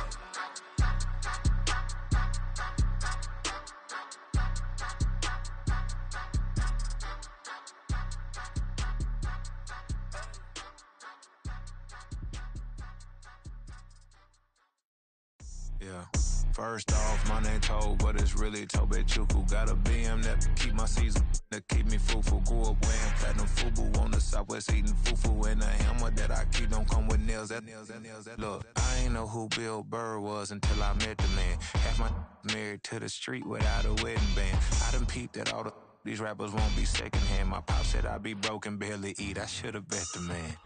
Speaker 19: Yeah. First off, my name Toe, but it's really Tobe Chuku. Got a BM that keep my season, that keep me fufu. Grew up wearing platinum fubu on the Southwest eating fufu. And a hammer that I keep don't come with nails. Look, I ain't know who Bill Burr was until I met the man. Half my married to the street without a wedding band. I done peeped at all these rappers won't be secondhand. My pop said I'd be broken, barely eat. I should've bet the man.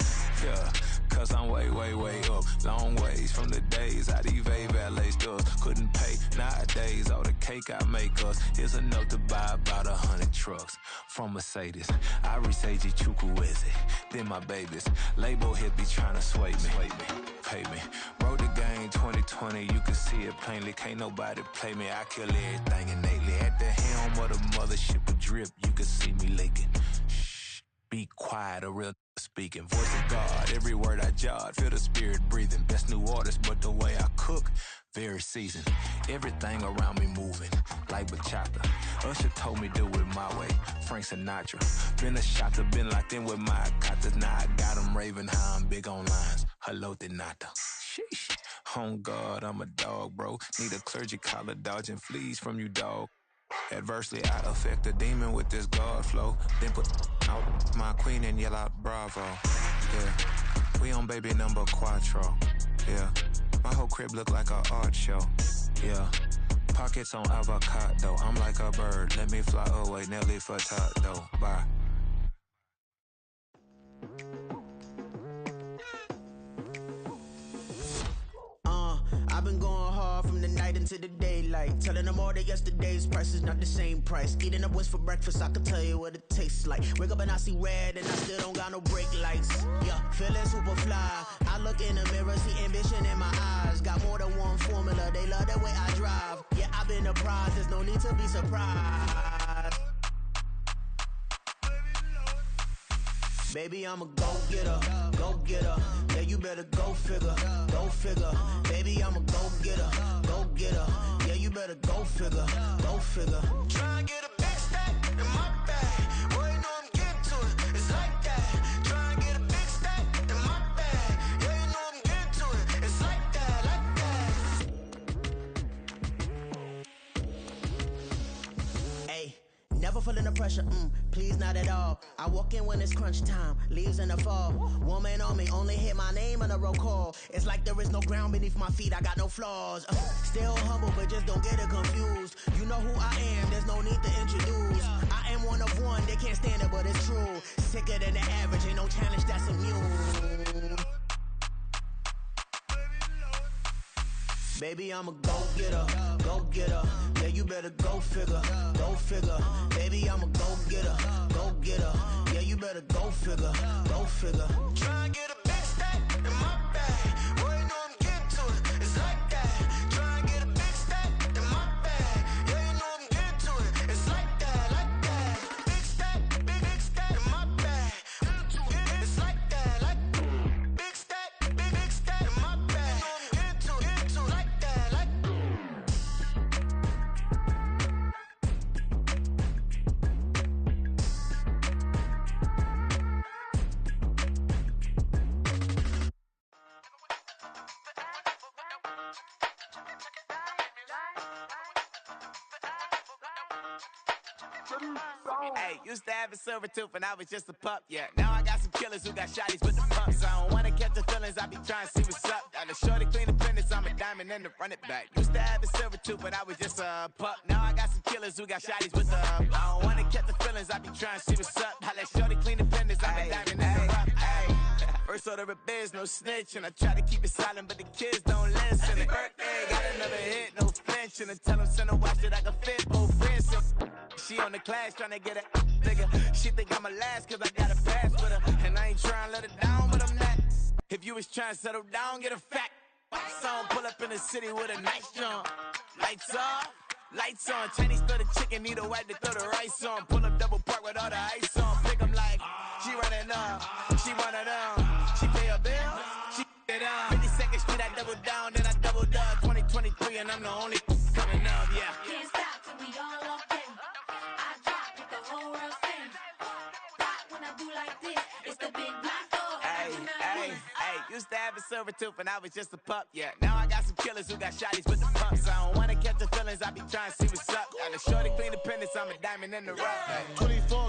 Speaker 19: Yeah, cause I'm way, way, way up. Long ways from the days I these valet stores couldn't pay. Nowadays, all the cake I make us is enough to buy about 100 trucks from Mercedes. I reach Chukwueze. then my babies. Label hit be trying to sway me. Pay me. Wrote the game 2020, you can see it plainly. Can't nobody play me, I kill everything innately. At the helm of the mothership of drip, you can see me leaking. Shh, be quiet, a real speaking. Voice of God, every word I jot, feel the spirit breathing. Best new artist, but the way I cook, very seasoned. Everything around me moving, like bachata. Usher told me do it my way, Frank Sinatra. Been a shotter, been locked in with my katas. Now I got them raving how I'm big on lines. Hello, Denata. Sheesh. On God, I'm a dog, bro. Need a clergy collar, dodging fleas from you, dog. Adversely, I affect a demon with this God flow. Then put out my queen and yell out bravo. Yeah, we on baby number quattro. Yeah, my whole crib look like an art show. Yeah, pockets on avocado. I'm like a bird. Let me fly away, Nelly Furtado. Bye.
Speaker 15: I've been going hard from the night into the daylight, telling them all that yesterday's price is not the same price. Eating up wings for breakfast, I can tell you what it tastes like. Wake up and I see red and I still don't got no brake lights. Yeah, feeling super fly. I look in the mirror, see ambition in my eyes. Got more than one formula, they love the way I drive. Yeah, I've been a prize, there's no need to be surprised. Baby, I'm a go-getter, go-getter. Yeah, you better go figure, go figure. Baby, I'm a go-getter, go-getter. Yeah, you better go figure, go figure.
Speaker 16: Try and get a big stack in my bag. Boy, you know I'm getting to it. It's like that. Try and get a big stack in my bag. Yeah, you know I'm getting to it. It's like that, like that.
Speaker 15: Hey, never feeling the pressure, please not at all. I walk in when it's crunch time, leaves in the fall. Woman on me, only hit my name on a roll call. It's like there is no ground beneath my feet, I got no flaws. Still humble, but just don't get it confused. You know who I am, there's no need to introduce. I am one of one, they can't stand it, but it's true. Sicker than the average, ain't no challenge that's immune. Baby, I'm a go-getter, go-getter. Yeah, you better go figure, go figure. Baby, I'm a go-getter, go-getter. Yeah, you better go figure, go figure.
Speaker 16: Try and get a big stack in my bag. Boy, you know I'm getting to it. It's like that. Try and get a big stack in my bag. Yeah, you know I'm getting to it. It's like that, like that. Big stack, big stack in my bag. It's like that, like big stack, big stack in my bag. You know I'm getting to it, like that, like.
Speaker 2: Hey, used to have a silver tooth and I was just a pup, yeah. Now I got some killers who got shotties with the pumps. I don't wanna catch the feelings, I be trying to see what's up. Got a shorty clean the fitness, I'm a diamond and to run it back. Used to have a silver tooth but I was just a pup. Now I got some killers who got shotties with the I don't wanna catch the feelings, I be trying to see what's up. I let shorty clean the fitness, I'm a diamond and to rough. First order of biz, no snitch, and I try to keep it silent, but the kids don't listen. And birthday, got another hit, no flinch, and I tell them send a watch that I can fit both wrists. She on the class trying to get a nigga. She think I'm a last cause I got a pass with her. And I ain't trying to let her down, but I'm not. If you was trying to settle down, get a fact. Song pull up in the city with a nice jump. Lights off, lights on. Chinese throw the chicken, need a wipe to throw the rice on. Pull up double park with all the ice on. Pick 'em like, she running up, she one of them. She pay her bills, she it up. 52nd Street, I double down, then I doubled up. 2023 and I'm the only coming up, yeah.
Speaker 14: Can't stop till we all up in. I drop with the whole world sing. Rock when I do like this, it's the big black door.
Speaker 2: Hey, used to have a silver tooth and I was just a pup, yeah. Now I got some killers who got shotties with the pumps. I don't wanna catch the feelings, I be trying to see what's up. Got a shorty clean the pendants, I'm a diamond in the rough.
Speaker 11: 24